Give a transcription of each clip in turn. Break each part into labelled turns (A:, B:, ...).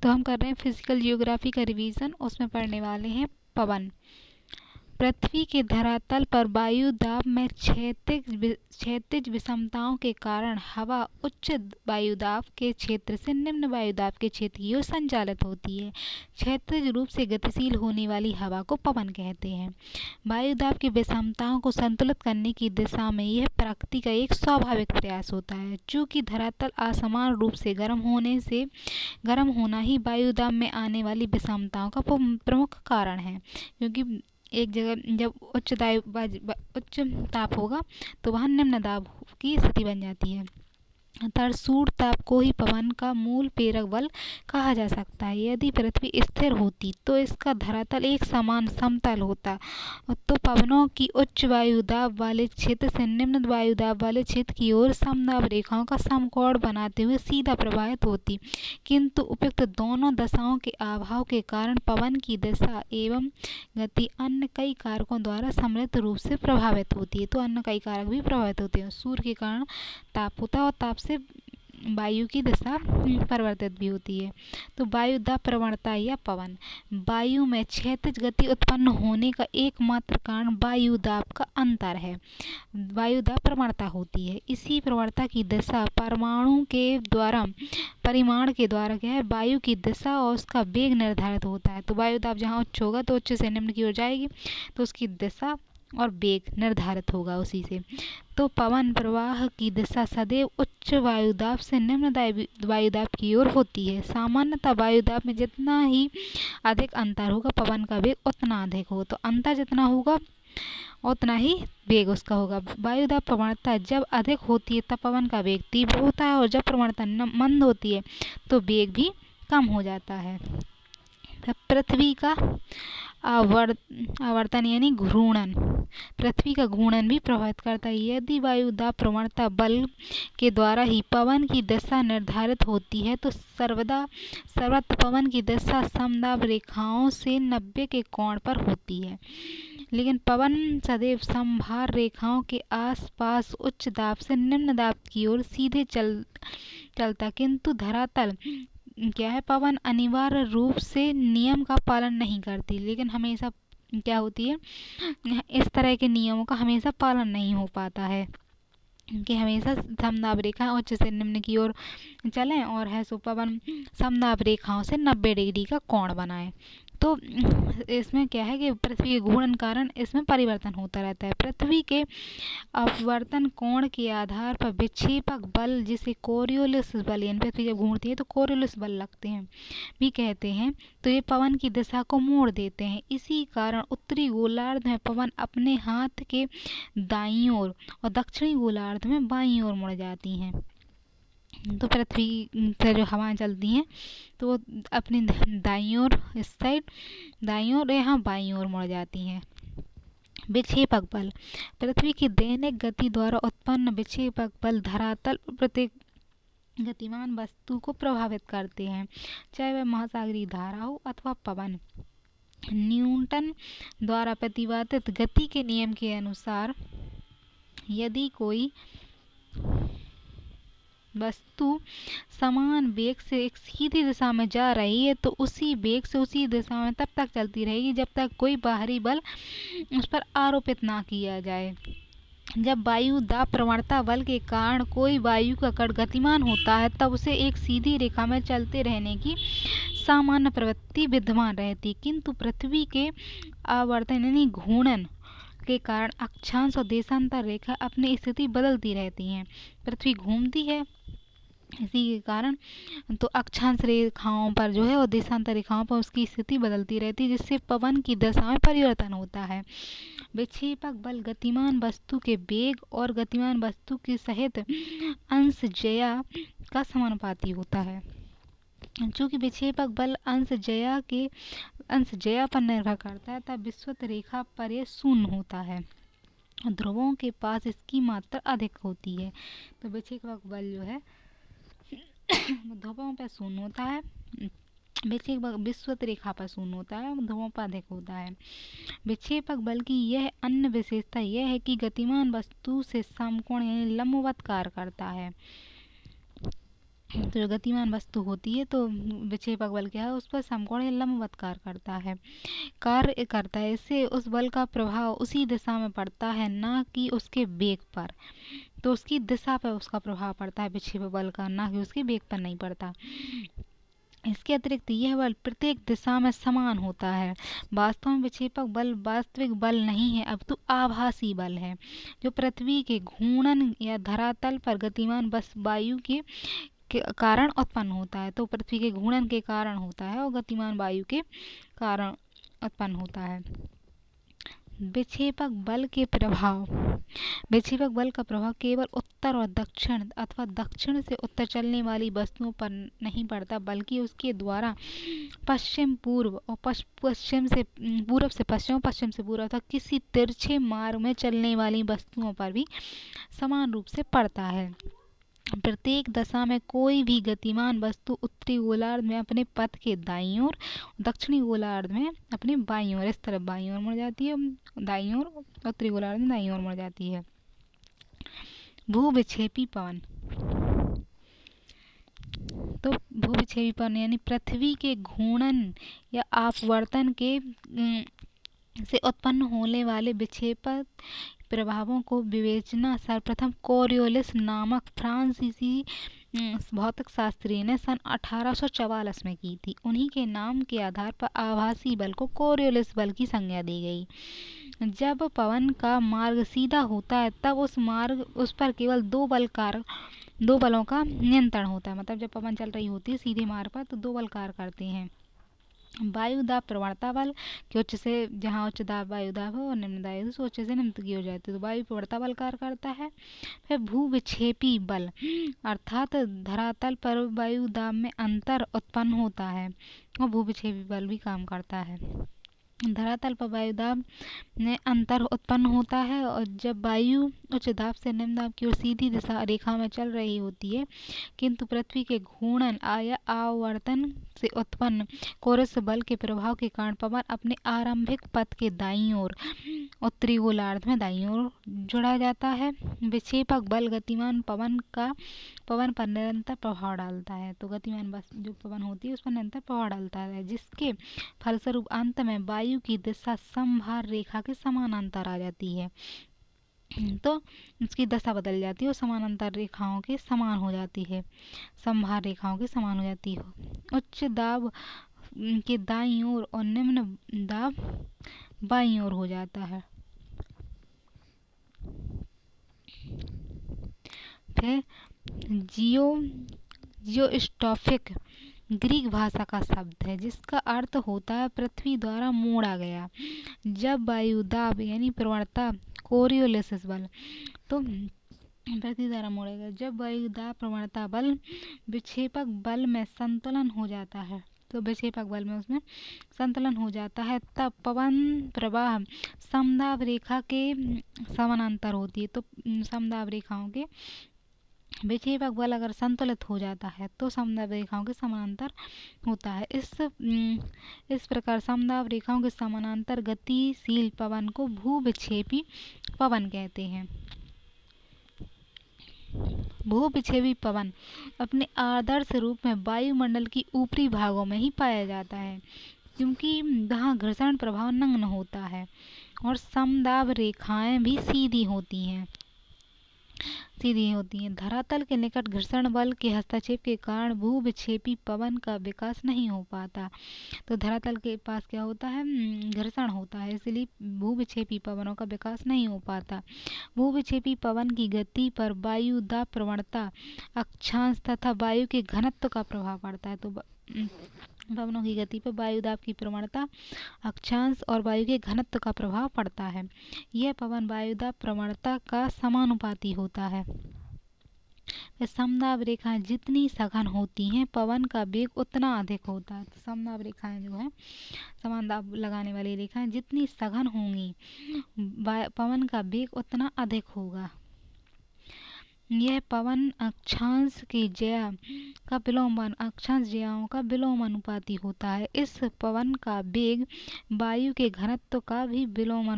A: तो हम कर रहे हैं फिजिकल जियोग्राफी का रिवीजन। उसमें पढ़ने वाले हैं पवन। पृथ्वी के धरातल पर वायु दाब में क्षैतिज विषमताओं के कारण हवा उच्च वायु दाब के क्षेत्र से निम्न वायु दाब के क्षेत्र की ओर संचालित होती है। क्षैतिज रूप से गतिशील होने वाली हवा को पवन कहते हैं। वायु दाब की विषमताओं को संतुलित करने की दिशा में यह प्रकृति का एक स्वाभाविक प्रयास होता है। चूंकि धरातल असमान रूप से गर्म होना ही वायु दाब में आने वाली विषमताओं का प्रमुख कारण है, क्योंकि एक जगह जब उच्च ताप होगा तो वहाँ निम्न दाब की स्थिति बन जाती है। तरसूड़ ताप को ही पवन का मूल प्रेरक बल कहा जा सकता है। यदि पृथ्वी स्थिर होती तो इसका धरातल एक समान समतल होता तो पवनों की उच्च वायु दाब वाले क्षेत्र से निम्न वायु दाब वाले क्षेत्र की ओर समदाब रेखाओं का समकोण बनाते हुए सीधा प्रवाहित होती, किंतु उपयुक्त दोनों दशाओं के अभाव के कारण पवन की दिशा एवं गति अन्य कई कारकों द्वारा सम्मिलित रूप से प्रभावित होती है। तो अन्य कई कारक भी प्रभावित होते हैं। सूर्य के कारण ताप होता है और ताप से वायु की दिशा परिवर्तित भी होती है। तो वायु दाब प्रवणता या पवन। वायु में क्षैतिज गति उत्पन्न होने का एकमात्र कारण वायु दाब का अंतर है। वायु दाब प्रवणता होती है। इसी प्रवणता की दिशा परमाणु के द्वारा परिमाण के द्वारा क्या है, वायु की दिशा और उसका वेग निर्धारित होता है। तो वायु दाब जहाँ उच्च होगा तो उच्च से निम्न की ओर जाएगी, तो उसकी दिशा और वेग निर्धारित होगा उसी से। तो पवन प्रवाह की दिशा सदैव उच्च वायुदाब से निम्न वायुदाब की ओर होती है। सामान्यतः वायुदाब में जितना ही अधिक अंतर होगा पवन का वेग उतना अधिक हो, तो अंतर जितना होगा उतना ही वेग उसका होगा। वायुदाब प्रवणता जब अधिक होती है तब पवन का वेग तीव्र होता है, और जब प्रवणता मंद होती है तो वेग भी कम हो जाता है। पृथ्वी का आवर्तन यानी घूर्णन, पृथ्वी का घूर्णन भी प्रभावित करता है। यदि वायु दाब प्रवणता बल के द्वारा ही पवन की दिशा निर्धारित होती है तो सर्वत्र पवन की दिशा समदाब रेखाओं से 90 के कोण पर होती है। लेकिन पवन सदैव समभार रेखाओं के आसपास उच्च दाब से निम्न दाब की ओर सीधे चलता, किंतु धरातल क्या है, पवन अनिवार्य रूप से नियम का पालन नहीं करती, लेकिन हमेशा क्या होती है, इस तरह के नियमों का हमेशा पालन नहीं हो पाता है कि हमेशा समदाब रेखा उच्च से निम्न की ओर चलें और है सो पवन समदाब रेखाओं से 90 डिग्री का कोण बनाए। तो इसमें क्या है कि पृथ्वी के घूर्णन कारण इसमें परिवर्तन होता रहता है। पृथ्वी के अपवर्तन कोण के आधार पर विक्षेपक बल, जिसे कोरियोलिस बल, यानी पृथ्वी जब घूमती है तो कोरियोलिस बल लगते हैं भी कहते हैं, तो ये पवन की दिशा को मोड़ देते हैं। इसी कारण उत्तरी गोलार्ध में पवन अपने हाथ के दाईं ओर और दक्षिणी गोलार्ध में बाईं ओर मुड़ जाती हैं। तो पृथ्वी से जो हवाएं चलती हैं तो वो अपनी दाईं ओर, इस साइड दाईं ओर, यहाँ बाईं ओर मुड़ जाती हैं। विक्षेपक बल, पृथ्वी की दैनिक गति द्वारा उत्पन्न विक्षेपक बल धरातल प्रत्येक गतिमान वस्तु को प्रभावित करते हैं, चाहे वह महासागरीय धारा हो अथवा पवन। न्यूटन द्वारा प्रतिपादित गति के नियम के अनुसार यदि कोई वस्तु समान वेग से एक सीधी दिशा में जा रही है तो उसी वेग से उसी दिशा में तब तक चलती रहेगी जब तक कोई बाहरी बल उस पर आरोपित ना किया जाए। जब वायु दाब प्रवणता बल के कारण कोई वायु का कण गतिमान होता है तब उसे एक सीधी रेखा में चलते रहने की सामान्य प्रवृत्ति विद्यमान रहती, किंतु पृथ्वी के आवर्तन यानी घूर्णन के कारण अक्षांश और देशांतर रेखा अपनी स्थिति बदलती रहती हैं। पृथ्वी घूमती है, इसी के कारण तो अक्षांश रेखाओं पर जो है और देशांतर रेखाओं पर उसकी स्थिति बदलती रहती है, जिससे पवन की दिशा में परिवर्तन होता है। विक्षेपक बल गतिमान वस्तु के वेग और गतिमान वस्तु के सहित अंश ज्या का समानुपाती होता है। चूँकि विक्षेपक बल अंश ज्या पर निर्भर करता है तब विषुवत रेखा पर यह शून्य होता है। ध्रुवों के पास इसकी मात्रा अधिक होती है। तो विक्षेपक बल जो है ध्रुवों पर शून्य होता है, विषुवत रेखा पर शून्य होता है, ध्रुवों पर अधिक होता है। विक्षेपक बल की यह अन्य विशेषता यह है कि गतिमान वस्तु से समकोण यानी लंबवत कार्य करता है। तो जो गतिमान वस्तु होती है तो विक्षेपक बल क्या है, उस पर समकोणीय लंबवत कार्य करता है। इससे उस बल का प्रभाव उसी दिशा में पड़ता है, ना कि उसके वेग पर। तो उसकी दिशा पर उसका प्रभाव पड़ता है विक्षेपक बल का, ना कि उसके वेग पर नहीं पड़ता। इसके अतिरिक्त यह बल प्रत्येक दिशा में समान होता है। वास्तव में विक्षेपक बल वास्तविक बल नहीं है, अब तो आभासी बल है, जो पृथ्वी के घूर्णन या धरातल पर गतिमान बस वायु के कारण उत्पन्न होता है। तो पृथ्वी के घूर्णन के कारण होता है और गतिमान वायु के कारण उत्पन्न होता है। विक्षेपक बल के प्रभाव। विक्षेपक बल का प्रभाव केवल उत्तर और दक्षिण अथवा दक्षिण से उत्तर चलने वाली वस्तुओं पर नहीं पड़ता, बल्कि उसके द्वारा पश्चिम पूर्व और पश्चिम से पूर्व से पश्चिम, पश्चिम से पूर्व अथवा किसी तिरछे मार्ग में चलने वाली वस्तुओं पर भी समान रूप से पड़ता है। प्रत्येक दशा में कोई भी गतिमान वस्तु उत्तरी गोलार्ध में अपने पथ के दाईं ओर, दक्षिणी गोलार्ध में अपने बाईं ओर, इस तरफ बाईं ओर मुड़ जाती है, दाईं ओर, उत्तरी गोलार्ध में दाईं ओर मुड़ जाती है। भूविक्षेपी पवन। तो भूविक्षेपी पवन यानी पृथ्वी के घूर्णन या अपवर्तन के से उत्पन्न होने वाले विक्षेपक प्रभावों को विवेचना सर्वप्रथम कोरियोलिस नामक फ्रांसीसी भौतिक शास्त्री ने सन 1844 में की थी। उन्हीं के नाम के आधार पर आभासी बल को कोरियोलिस बल की संज्ञा दी गई। जब पवन का मार्ग सीधा होता है तब उस पर केवल दो बलों का नियंत्रण होता है। मतलब जब पवन चल रही होती है सीधे मार्ग पर तो दो बल कार्य करते हैं। वायु दाब प्रवणता बल कि उच्च से, जहाँ उच्च दाब वायु दाब हो और निम्न दाब से उच्च से निम्न की हो जाती है तो वायु प्रवणता बल कार्य करता है। फिर भूविक्षेपी बल अर्थात धरातल पर वायु दाब में अंतर उत्पन्न होता है और भूविक्षेपी बल भी काम करता है। धरातल पर वायु दाब में अंतर उत्पन्न होता है और जब वायु उच्च दाब से निम्न दाब की ओर सीधी दिशा रेखा में चल रही होती है, किंतु पृथ्वी के घूर्णन या आवर्तन से उत्पन्न कोरस बल के प्रभाव के कारण पवन अपने आरंभिक पथ के दाईं ओर, उत्तरी गोलार्ध में दाईं ओर जुड़ा जाता है। विक्षेपक बल गतिमान पवन पर निरंतर प्रभाव डालता है। तो गतिमान बस जो पवन होती है उस पर निरंतर प्रभाव डालता है, जिसके फलस्वरूप अंत में वायु की दिशा समभार रेखा के समानांतर आ जाती है। तो उसकी दशा बदल जाती है और समानांतर रेखाओं के समान हो जाती है, समभार रेखाओं के समान हो जाती है। उच्च दाब के दाईं ओर और निम्न दाब बाईं ओर हो जाता है। फिर जियोस्टॉफिक ग्रीक भाषा का शब्द है जिसका अर्थ होता है पृथ्वी द्वारा मोड़ा गया। जब वायु दाब यानी प्रवणता कोरियोलिस बल तो पृथ्वी द्वारा मोड़ा गया, जब वायु दाब प्रवणता बल विक्षेपक बल में संतुलन हो जाता है, तो विक्षेपक बल में उसमें संतुलन हो जाता है, तब पवन प्रवाह समदाब रेखा के समानांतर होती है। तो समदाब रेखाओं के विक्षेपक बल अगर संतुलित हो जाता है तो समदाब रेखाओं के समानांतर होता है। इस प्रकार समदाब रेखाओं के समानांतर गतिशील पवन को भूविक्षेपी पवन कहते हैं। भूविक्षेपी पवन अपने आदर्श रूप में वायुमंडल की ऊपरी भागों में ही पाया जाता है, क्योंकि वहाँ घर्षण प्रभाव नगण्य होता है और समदाब रेखाएं भी सीधी होती हैं। धरातल के निकट घर्षण बल के हस्तक्षेप के कारण भूविक्षेपी पवन का विकास नहीं हो पाता। तो धरातल के पास क्या होता है, घर्षण होता है, इसलिए भूविक्षेपी पवनों का विकास नहीं हो पाता। भूविक्षेपी पवन की गति पर वायु दाब प्रवणता अक्षांश तथा वायु के घनत्व का प्रभाव पड़ता है। तो पवनों की गति पर वायु दाब की प्रवणता अक्षांश और वायु के घनत्व का प्रभाव पड़ता है। यह पवन वायु दाब प्रवणता का समानुपाती होता है। समदाब रेखाएं जितनी सघन होती हैं पवन का वेग उतना अधिक होता है। तो समदाब रेखाएं जो है, समान दाब लगाने वाली रेखाएं जितनी सघन होंगी पवन का वेग उतना अधिक होगा। यह पवन अक्षांश की ज्या का विलोम अनुपाती होता है। इस पवन का वेग वायु के घनत्व का विलोम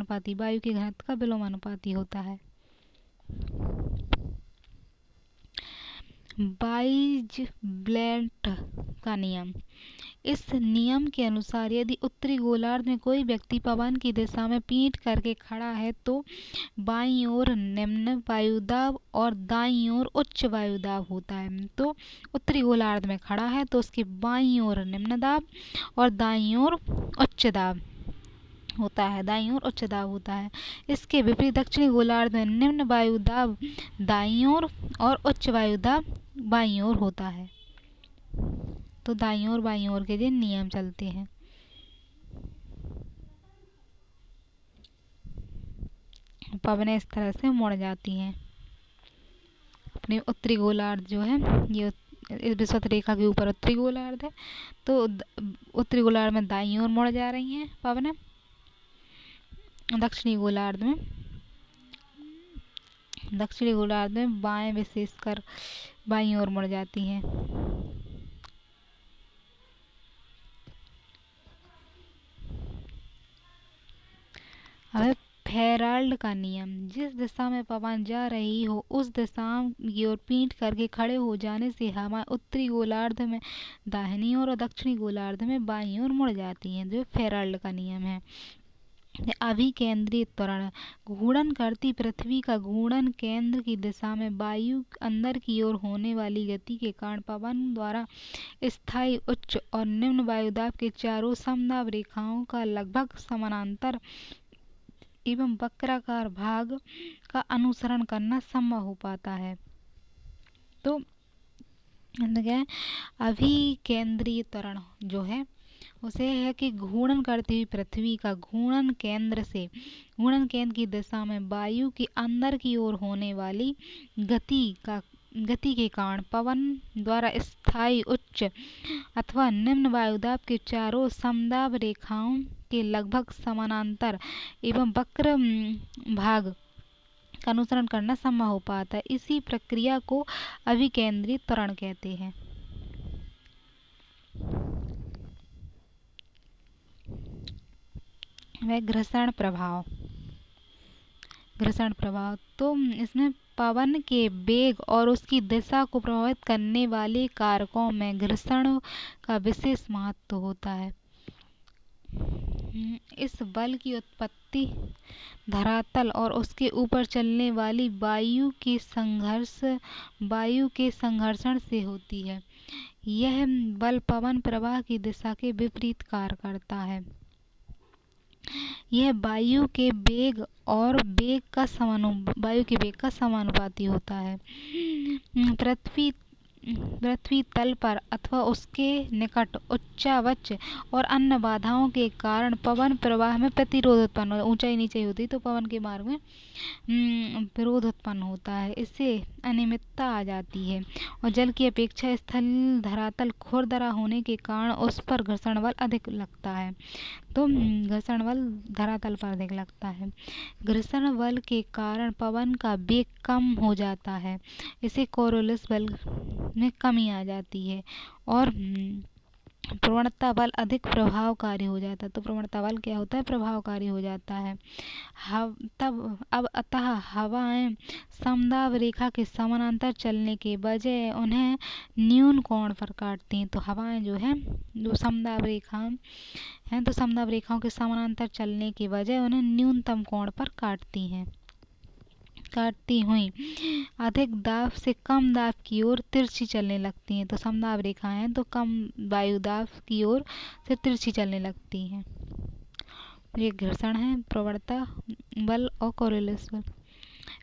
A: अनुपाती होता है। वाइज-ब्लेंट का नियम। इस नियम के अनुसार यदि उत्तरी गोलार्ध में कोई व्यक्ति पवन की दिशा में पीठ करके खड़ा है तो बाईं ओर निम्न वायुदाब और दाईं ओर उच्च वायुदाब होता है। तो उत्तरी गोलार्ध में खड़ा है तो उसकी बाईं ओर निम्न दाब और दाईं ओर उच्च दाब होता है, दाईं ओर उच्च दाब होता है। इसके विपरीत दक्षिणी गोलार्ध में निम्न वायुदाब दाईं ओर और उच्च वायुदाब बाईं ओर होता है। तो दाईं ओर बाईं ओर के लिए नियम चलते हैं। पवनें इस तरह से मुड़ जाती हैं। अपने उत्तरी गोलार्ध जो है ये विषुवत रेखा के ऊपर उत्तरी गोलार्ध है, तो उत्तरी गोलार्ध में दाईं ओर मुड़ जा रही हैं पवनें। दक्षिणी गोलार्ध में बाएं विशेषकर बाईं ओर मुड़ जाती हैं। अब फेराल्ड का नियम। जिस दिशा में पवन जा रही हो उस दिशा की ओर पीठ करके खड़े हो जाने से हवा उत्तरी गोलार्ध में दाहिनी ओर और दक्षिणी गोलार्ध में बाईं ओर मुड़ जाती हैं, जो फेराल्ड का नियम है। अभिकेंद्री त्वरण। घूर्णन करती पृथ्वी का घूर्णन केंद्र की दिशा में वायु अंदर की ओर होने वाली गति के कारण पवन द्वारा स्थायी उच्च और निम्न वायुदाब के चारों समदाब रेखाओं का लगभग समानांतर एवं वक्राकार भाग का अनुसरण करना संभव हो पाता है। तो अभिकेंद्रीय त्वरण जो है उसे है कि घूर्णन करती हुई पृथ्वी का घूर्णन केंद्र की दिशा में वायु की अंदर की ओर होने वाली गति के कारण पवन द्वारा स्थायी उच्च अथवा निम्न वायुदाब के चारों समदाब रेखाओं के लगभग समानांतर एवं वक्र भाग का अनुसरण करना संभव हो पाता है। इसी प्रक्रिया को अभिकेंद्रीय त्वरण कहते हैं। वह घर्षण प्रभाव। तो इसमें पवन के वेग और उसकी दिशा को प्रभावित करने वाले कारकों में घर्षण का विशेष महत्व होता है। इस बल की उत्पत्ति धरातल और उसके ऊपर चलने वाली वायु के संघर्षण से होती है। यह बल पवन प्रवाह की दिशा के विपरीत कार्य करता है। यह वायु के वेग का समानुपाती होता है। पृथ्वी तल पर अथवा उसके निकट उच्चावच और अन्य बाधाओं के कारण पवन प्रवाह में प्रतिरोध उत्पन्न होता है। ऊंचाई नीचे होती तो पवन के मार्ग में विरोध उत्पन्न होता है। इससे अनियमितता आ जाती है और जल की अपेक्षा स्थल धरातल खुरदरा होने के कारण उस पर घर्षण बल अधिक लगता है। तो घर्षण बल धरातल पर अधिक लगता है। घर्षण बल के कारण पवन का वेग कम हो जाता है। इसे कोरोलिस बल में कमी आ जाती है और प्रवणता बल अधिक प्रभावकारी हो जाता है। तो प्रवणता बल क्या होता है? प्रभावकारी हो जाता है। अतः हवाएं समदाब रेखा के समानांतर चलने के बजाय उन्हें न्यून कोण पर काटती हैं। तो हवाएं जो है जो समदाब रेखा हैं तो समदाब रेखाओं के समानांतर चलने के बजाय उन्हें न्यूनतम कोण पर काटती हुई अधिक दाब से कम दाब की ओर तिरछी चलने लगती हैं। तो समदाब रेखाएं हैं तो कम वायुदाब की ओर से तिरछी चलने लगती हैं। ये घर्षण है, प्रवणता बल और कोरोलिस बल।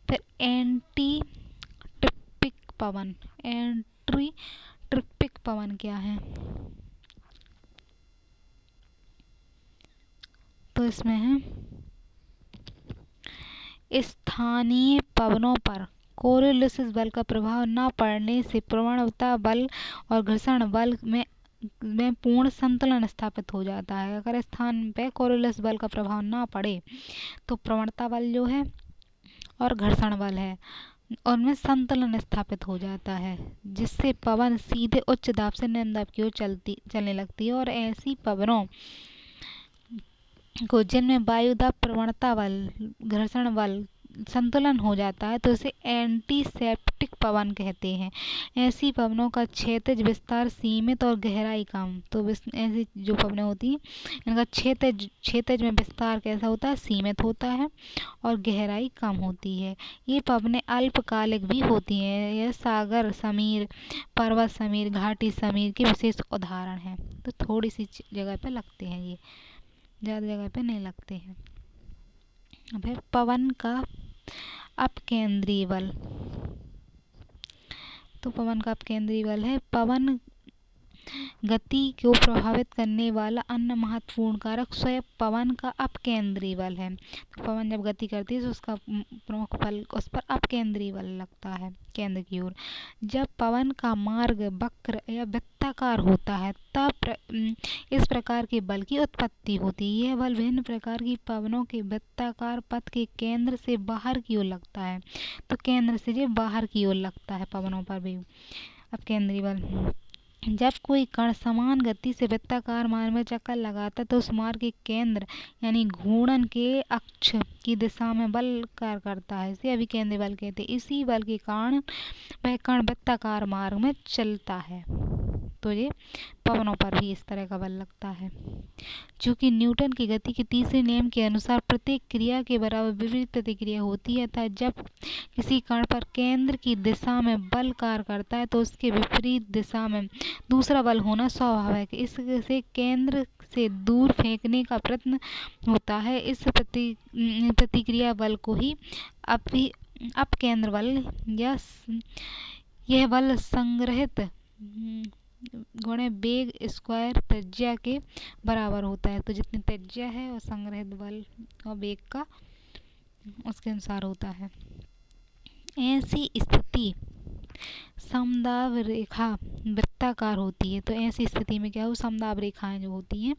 A: फिर एंटी ट्रिपिक पवन क्या है? तो इसमें है स्थानीय पवनों पर कोरोलिस बल का प्रभाव न पड़ने से प्रवणता बल और घर्षण बल में पूर्ण संतुलन स्थापित हो जाता है। अगर स्थान पे कोरोलिस बल का प्रभाव ना पड़े तो प्रवणता बल जो है और घर्षण बल है उनमें संतुलन स्थापित हो जाता है, जिससे पवन सीधे उच्च दाब से निम्न दाब की ओर चलने लगती है। और ऐसी पवनों को जिनमें वायुदाब प्रवणता बल घर्षण बल संतुलन हो जाता है तो इसे एंटीसेप्टिक पवन कहते हैं। ऐसी पवनों का क्षैतिज विस्तार सीमित और गहराई कम। तो ऐसी जो पवनें होती हैं इनका क्षैतिज में विस्तार कैसा होता है, सीमित होता है और गहराई कम होती है। ये पवनें अल्पकालिक भी होती हैं। यह सागर समीर, पर्वत समीर, घाटी समीर के विशेष उदाहरण हैं। तो थोड़ी सी जगह पे लगते हैं, ये ज़्यादा जगह पे नहीं लगते हैं। अब है पवन का अपकेंद्री बल। तो पवन का अपकेंद्री बल है पवन गति को प्रभावित करने वाला अन्य महत्वपूर्ण कारक स्वयं पवन का अपकेंद्री बल है। तो पवन जब गति करती है तो उसका प्रमुख बल उस पर अपकेंद्री बल लगता है, केंद्र की ओर। जब पवन का मार्ग वक्र या वृत्ताकार होता है तब इस प्रकार के बल की उत्पत्ति होती है। यह बल विभिन्न प्रकार की पवनों के वृत्ताकार पथ के केंद्र से बाहर की ओर लगता है। तो केंद्र से जो बाहर की ओर लगता है पवनों पर भी अपकेंद्री बल। जब कोई कण समान गति से वृत्ताकार मार्ग में चक्कर लगाता है तो उस मार्ग के केंद्र यानी घूर्णन के अक्ष की दिशा में बल कार्य करता है। इसे अभिकेंद्री बल कहते हैं। इसी बल के कारण वह कण वृत्ताकार मार्ग में चलता है। तो ये पवनों पर भी इस तरह का बल लगता है। चूंकि न्यूटन की गति के तीसरे नियम के अनुसार प्रत्येक क्रिया के बराबर विपरीत प्रतिक्रिया होती है, अतः जब किसी कण पर केंद्र की दिशा में बल कार्य करता है तो उसके विपरीत दिशा में दूसरा बल होना स्वाभाविक है। इससे केंद्र से दूर फेंकने का प्रयत्न होता है। इस प्रतिक्रिया बल को ही अपकेंद्र बल या यह बल संग्रहित गुणे वेग स्क्वायर त्रिज्या के बराबर होता है। तो जितनी त्रिज्या है और संग्रहित बल और वेग का उसके अनुसार होता है। ऐसी स्थिति समदाब रेखा वृत्ताकार होती है। तो ऐसी स्थिति में क्या हो, समदाब रेखाएं जो होती हैं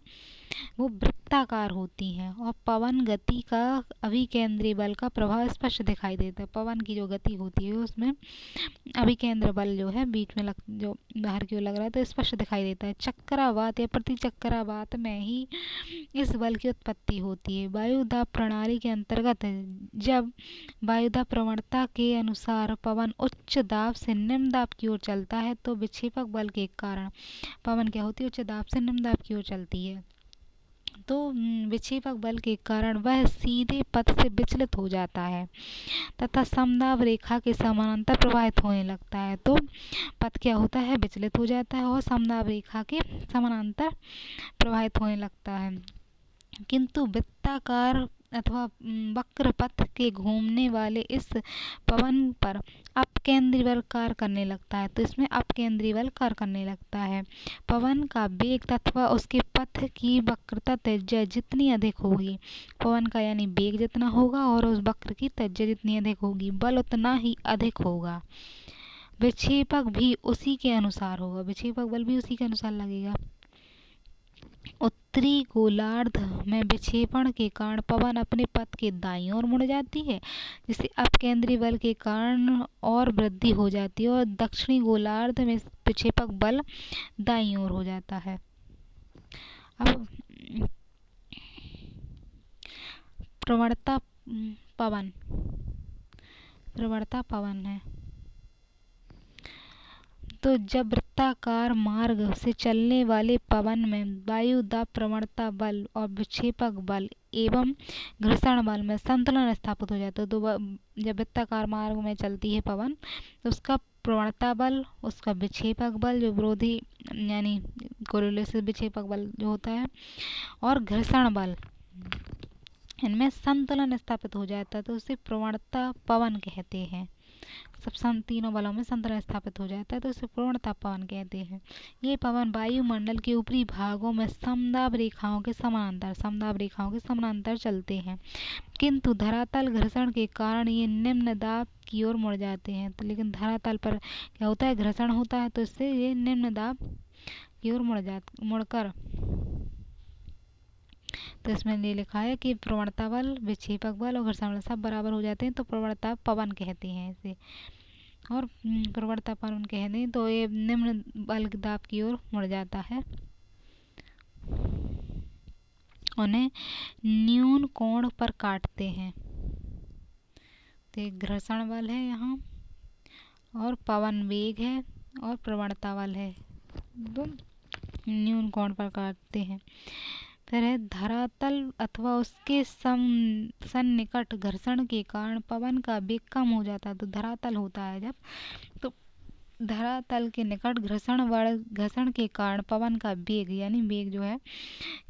A: वो वृत्ताकार होती हैं और पवन गति का अभिकेंद्री बल का प्रभाव स्पष्ट दिखाई देता है। पवन की जो गति होती है उसमें अभिकेंद्र बल जो है बीच में जो बाहर की ओर लग रहा है तो स्पष्ट दिखाई देता है। चक्रावात या प्रतिचक्रावात में ही इस बल की उत्पत्ति होती है। वायुदाब प्रणाली के अंतर्गत जब वायुदाब प्रवणता के अनुसार पवन उच्च दाब से निम्न दाब की ओर चलता है तो विक्षेपक बल के कारण पवन क्या होती है, उच्च दाब से निम्न दाब की ओर चलती है। तो विक्षेपक बल के कारण वह सीधे पथ से विचलित हो जाता है तथा समदाब रेखा के समानांतर प्रवाहित होने लगता है। तो पथ क्या होता है, विचलित हो जाता है और समदाब रेखा के समानांतर प्रवाहित होने लगता है। किंतु वृत्ताकार अथवा वक्र पथ के घूमने वाले इस पवन पर अपकेंद्री बल कार्य करने लगता है। तो इसमें अपकेंद्री बल कार्य करने लगता है। पवन का वेग अथवा उसके पथ की वक्रता त्रिज्या जितनी अधिक होगी, पवन का यानी वेग जितना होगा और उस वक्र की त्रिज्या जितनी अधिक होगी, बल उतना ही अधिक होगा। विक्षेपक भी उसी के अनुसार होगा, विक्षेपक बल भी उसी के अनुसार लगेगा। उत्तरी गोलार्ध में विक्षेपण के कारण पवन अपने पथ के दाईं ओर मुड़ जाती है, जिससे अपकेंद्री बल के कारण और वृद्धि हो जाती है और दक्षिणी गोलार्ध में विक्षेपक बल दाईं ओर हो जाता है। अब प्रवणता पवन है। तो जब वृत्ताकार मार्ग से चलने वाले पवन में वायु दाब प्रवणता बल और विक्षेपक बल एवं घर्षण बल में संतुलन स्थापित हो जाता है, तो जब वृत्ताकार मार्ग में चलती है पवन तो उसका प्रवणता बल, उसका विक्षेपक बल जो विरोधी यानी कोरिलेटिव विक्षेपक बल जो होता है और घर्षण बल, इनमें संतुलन स्थापित हो जाता है तो उसे प्रवणता पवन कहते हैं। सब तीनों बलों में संतुलन स्थापित हो जाता है तो इसे प्रवणता पवन कहते हैं। ये पवन वायुमंडल के ऊपरी भागों में समदाब रेखाओं के समानांतर चलते हैं, किंतु धरातल घर्षण के कारण ये निम्न दाब की ओर मुड़ जाते हैं। तो लेकिन धरातल पर क्या होता है, घर्षण होता है तो इससे ये निम्न दाब की ओर मुड़कर, तो इसमें ये लिखा है कि प्रवणता बल, विक्षेपक बल और घर्षण बल सब बराबर हो जाते हैं तो प्रवणता पवन कहते हैं इसे। और प्रवणता पवन कहते हैं तो ये निम्न बल दाब की ओर मुड़ जाता है, उन्हें न्यून कोण पर काटते हैं। तो एक घर्षण बल है यहाँ, और पवन वेग है, और प्रवणता बल है। दो न्यून कोण पर काटते हैं। फिर है धरातल अथवा उसके सन्निकट घर्षण के कारण पवन का वेग कम हो जाता है। तो धरातल होता है जब, तो धरातल के निकट घर्षण के कारण पवन का वेग यानी वेग जो है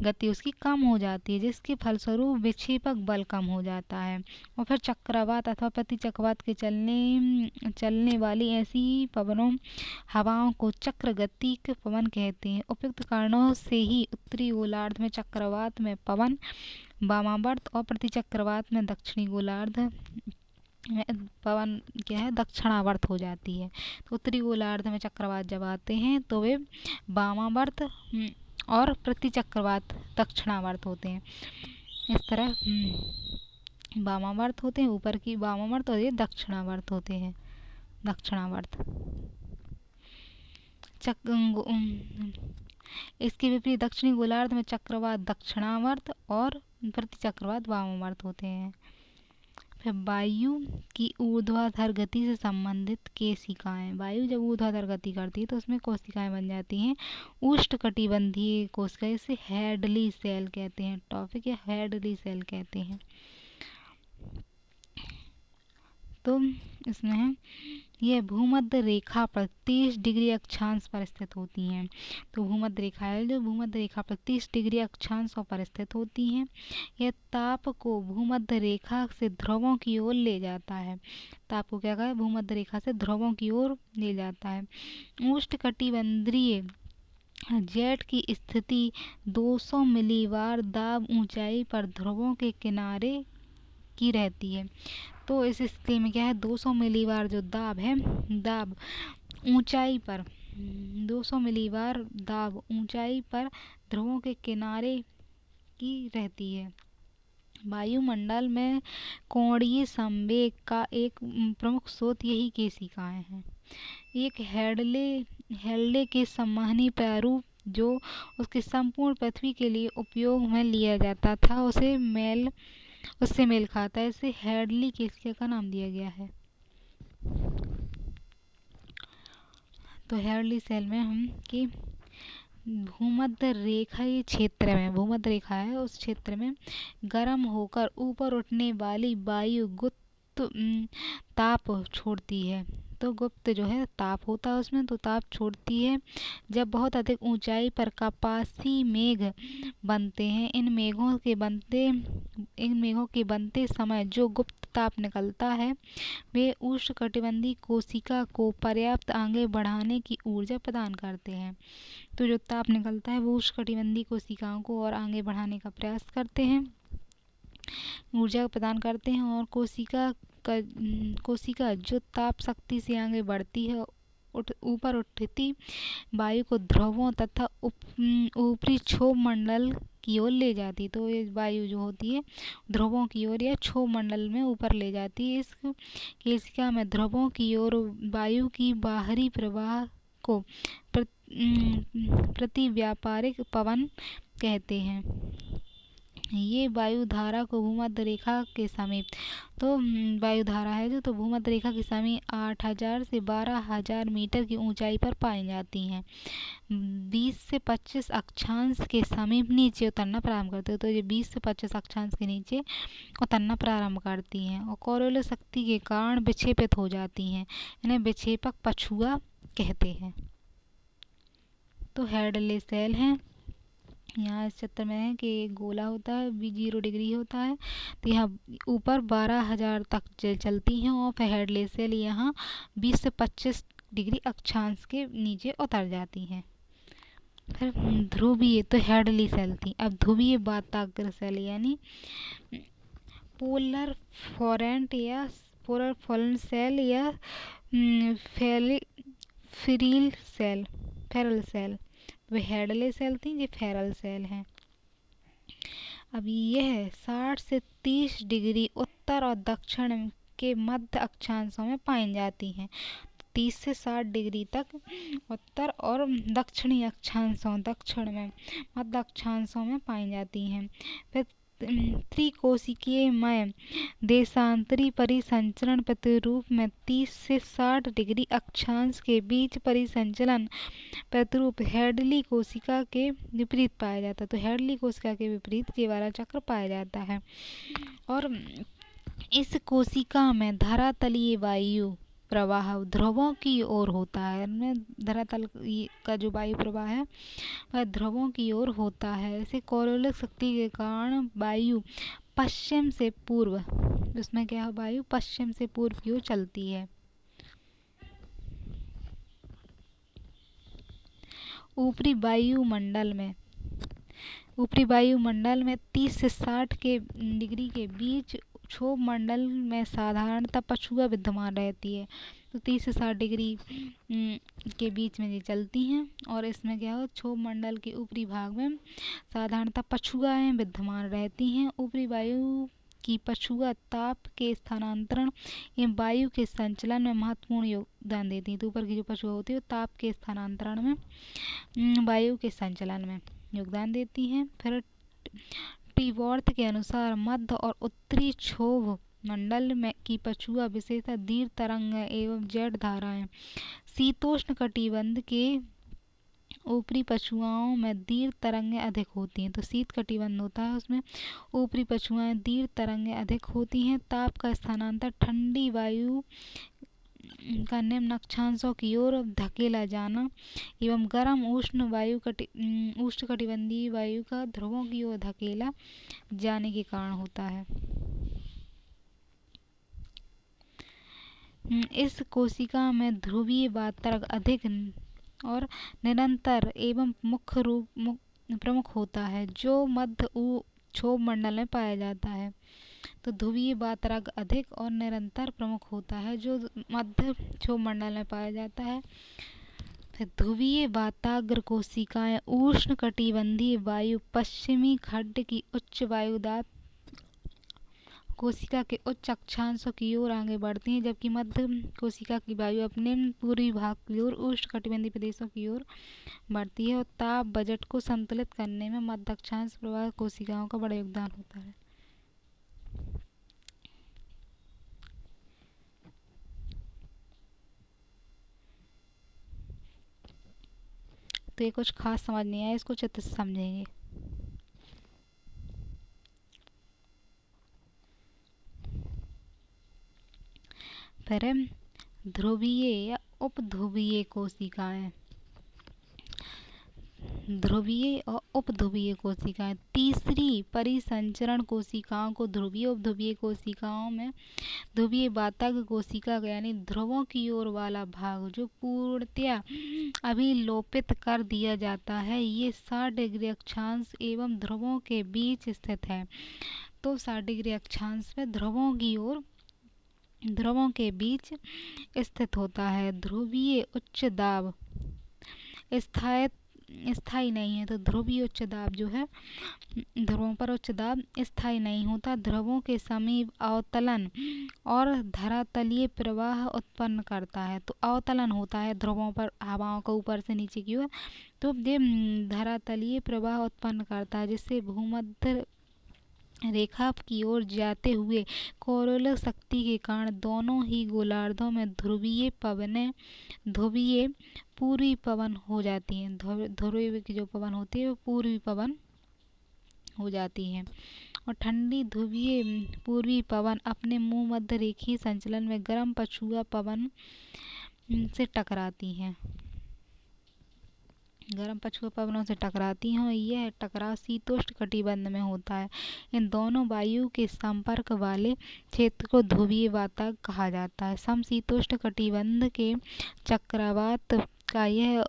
A: गति उसकी कम हो जाती है, जिसके फलस्वरूप विक्षेपक बल कम हो जाता है। और फिर चक्रवात अथवा प्रतिचक्रवात के चलने वाली ऐसी हवाओं को चक्र गति के पवन कहते हैं। उपयुक्त कारणों से ही उत्तरी गोलार्ध में चक्रवात में पवन वामावर्त और प्रतिचक्रवात में दक्षिणी गोलार्ध में पवन क्या है दक्षिणावर्त हो जाती है। तो उत्तरी गोलार्ध में चक्रवात जब आते हैं तो वे वामावर्त और प्रतिचक्रवात दक्षिणावर्त होते हैं। इस तरह वामावर्त होते हैं ऊपर की वामावर्त, और ये दक्षिणावर्त होते हैं दक्षिणावर्त। इसके विपरीत दक्षिणी गोलार्ध में चक्रवात दक्षिणावर्त और प्रतिचक्रवात वामावर्त होते हैं। फिर वायु की ऊर्ध्वाधर गति से संबंधित केशिकाएं। वायु जब ऊर्ध्वाधर गति करती है तो उसमें कोशिकाएं बन जाती हैं उष्णकटिबंधीय कोशिकाएं, इसे हैडली सेल कहते हैं। टॉपिक है हैडली सेल कहते हैं। तो इसमें है यह भूमध्य रेखा पर 30 डिग्री अक्षांश पर स्थित होती हैं। तो भूमध्य रेखा है जो भूमध्य रेखा पर 30 डिग्री अक्षांशों पर स्थित होती हैं। यह ताप को भूमध्य रेखा से ध्रुवों की ओर ले जाता है। ताप को क्या कहा है भूमध्य रेखा से ध्रुवों की ओर ले जाता है। उष्णकटिबंधीय जेट की स्थिति 200 मिलीबार दाब ऊंचाई पर ध्रुवों के किनारे की रहती है। तो इस स्थिति में क्या है 200 मिलीबार जो दाब है, दाब ऊंचाई पर 200 मिलीबार दाब ऊंचाई पर ध्रुवों के किनारे की रहती है। वायुमंडल में कोणीय संवेग का एक प्रमुख स्रोत यही केशिकाएं हैं। एक हेडले के सम्मानी प्रारूप जो उसके संपूर्ण पृथ्वी के लिए उपयोग में लिया जाता था उससे मेल खाता है, इसे हैडली केशिका का नाम दिया गया है। तो हैडली सेल में हम कि भूमध्य रेखा ये क्षेत्र में भूमध्य रेखा है उस क्षेत्र में गर्म होकर ऊपर उठने वाली वायु गुप्त ताप छोड़ती है। तो गुप्त जो है ताप होता है उसमें, तो ताप छोड़ती है जब बहुत अधिक ऊंचाई पर कपासी मेघ बनते हैं। इन मेघों के बनते समय जो गुप्त ताप निकलता है वे उष्णकटिबंधीय कोशिका को पर्याप्त आगे बढ़ाने की ऊर्जा प्रदान करते हैं। तो जो ताप निकलता है वो उष्णकटिबंधीय कोशिकाओं को और आगे बढ़ाने का प्रयास करते हैं, ऊर्जा प्रदान करते हैं। और कोशिका जो ताप शक्ति से आगे बढ़ती है ऊपर उठती वायु को ध्रुवों तथा ऊपरी क्षोभ मंडल की ओर ले जाती। तो ये वायु जो होती है ध्रुवों की ओर या क्षोभ मंडल में ऊपर ले जाती है। इस केशिका में ध्रुवों की ओर वायु की बाहरी प्रवाह को प्रतिव्यापारिक पवन कहते हैं। ये वायुधारा को भूमध्य रेखा के समीप, तो वायुधारा है जो तो भूमध्य रेखा के समीप 8000 से 12000 मीटर की ऊंचाई पर पाई जाती हैं। 20 से 25 अक्षांश के समीप नीचे उतरना प्रारंभ करते हैं। तो ये 20 से 25 अक्षांश के नीचे उतरना प्रारंभ करती हैं और कोरोलिस शक्ति के कारण विक्षेपित हो जाती हैं। इन्हें विक्षेपक पछुआ कहते हैं। तो हैडले सेल हैं। यहाँ इस चित्र में है कि एक गोला होता है 0 डिग्री होता है, तो यहाँ ऊपर 12000 तक चलती हैं और फिर हैडले सेल यहाँ 20 से 25 डिग्री अक्षांश के नीचे उतर जाती हैं। फिर ध्रुवीय, तो हैडली सेल थी। अब ध्रुवीय वाताग्र सेल यानी पोलर फॉरेंट या पोलर फॉरेंट सेल या फेरल सेल वे हैडले सेल थी, ये फेरल सेल हैं। अब यह 60 से 30 डिग्री उत्तर और दक्षिण के मध्य अक्षांशों में पाई जाती हैं। 30 से 60 डिग्री तक उत्तर और दक्षिणी अक्षांशों दक्षिण में मध्य अक्षांशों में पाई जाती हैं। फिर त्रिकोशिकीयमय देशांतरी परिसंचरण प्रतिरूप में 30 से 60 डिग्री अक्षांश के बीच परिसंचलन प्रतिरूप हैडली कोशिका के विपरीत पाया जाता है। तो हैडली कोशिका के विपरीत केवरा चक्र पाया जाता है। और इस कोशिका में धरातलीय वायु प्रवाह ध्रुवों की ओर होता है। धरातल का जो वायु प्रवाह है वह ध्रुवों की ओर होता है। इसे कोरोलिक शक्ति के कारण वायु पश्चिम से पूर्व, इसमें क्या है, वायु पश्चिम से पूर्व की ओर चलती है। ऊपरी वायुमंडल में 30 से 60 के डिग्री के बीच क्षोभ मंडल में साधारणतः पछुआ विद्यमान रहती है। तो 30 से 60 डिग्री के बीच में ये चलती हैं। और इसमें क्या हो, क्षोभ मंडल के ऊपरी भाग में साधारणतः पछुआएं विद्यमान रहती हैं। ऊपरी वायु की पछुआ ताप के स्थानांतरण एवं वायु के संचलन में महत्वपूर्ण योगदान देती है। तो ऊपर की जो पछुआ होती है वो ताप के स्थानांतरण में, वायु के संचलन में योगदान देती हैं। फिर टिवर्थ के अनुसार मध्य और उत्तरी क्षोभ मंडल में की पछुआ विशेषतः दीर्घ तरंग एवं जेट धाराएं। शीतोष्ण कटिबंध के ऊपरी पछुआओं में दीर्घ तरंगें अधिक होती हैं। तो शीत कटिबंध होता है, उसमें ऊपरी पछुआएं दीर्घ तरंगें अधिक होती हैं। ताप का स्थानांतर ठंडी वायु का निम्न अक्षांशों की ओर धकेला जाना एवं गर्म उष्णकटिबंधीय वायु का ध्रुवों की ओर धकेला जाने के कारण होता है। इस कोशिका में ध्रुवीय वातरक अधिक और निरंतर एवं प्रमुख होता है, जो मध्य क्षोभ मंडल में पाया जाता है। तो ध्रुवीय वातरक अधिक और निरंतर प्रमुख होता है, जो मध्य क्षोभ मंडल में पाया जाता है। फिर ध्रुवीय वाताग्र कोशिकाएं उष्ण कटिबंधीय वायु पश्चिमी खड्ड की उच्च वायुदाब कोशिका के उच्च अक्षांशों की ओर आगे बढ़ती हैं, जबकि मध्य कोशिका की वायु अपने पूर्वी भाग की ओर उष्ण कटिबंधीय प्रदेशों की ओर बढ़ती है। और ताप बजट को संतुलित करने में मध्य अक्षांश प्रवाह कोशिकाओं का बड़ा योगदान होता है। तो ये कुछ खास समझ नहीं आया, इसको चित्र से समझेंगे। फिर ध्रुवीय या उपध्रुवीय कोशिकाएं। ध्रुवीय और उपध्रुवीय कोशिकाएं। तीसरी परिसंचरण कोशिकाओं को ध्रुवीय उपध्रुवीय कोशिकाओं में ध्रुवीय वातग्र कोशिका यानी ध्रुवों की ओर वाला भाग जो पूर्णतया अभिलोपित कर दिया जाता है, ये 60 डिग्री अक्षांश एवं ध्रुवों के बीच स्थित है। तो 60 डिग्री अक्षांश में ध्रुवों के बीच स्थित होता है। ध्रुवीय उच्च दाब स्थायी नहीं है। तो ध्रुवीय उच्च दाब जो है, ध्रुवों पर उच्च दाब स्थायी नहीं होता। ध्रुवों के समीप अवतलन और धरातलीय प्रवाह उत्पन्न करता है। तो अवतलन होता है ध्रुवों पर हवाओं का ऊपर से नीचे की ओर, तो ये धरातलीय प्रवाह उत्पन्न करता है, जिससे भूमध्य रेखा की ओर जाते हुए कोरोलिक शक्ति के कारण दोनों ही गोलार्धों में ध्रुवीय पूर्वी पवन हो जाती हैं। ध्रुवीय की जो पवन होती है वो पूर्वी पवन हो जाती हैं। और ठंडी ध्रुवीय पूर्वी पवन अपने मुंह मध्य रेखीय संचलन में गर्म पछुआ पवन से टकराती हैं। गर्म पछुआ पवनों से टकराती हैं और यह टकराव शीतोष्ण कटिबंध में होता है। इन दोनों वायु के संपर्क वाले क्षेत्र को ध्रुवीय वाताग्र कहा जाता है। समशीतोष्ण कटिबंध के चक्रवात का यह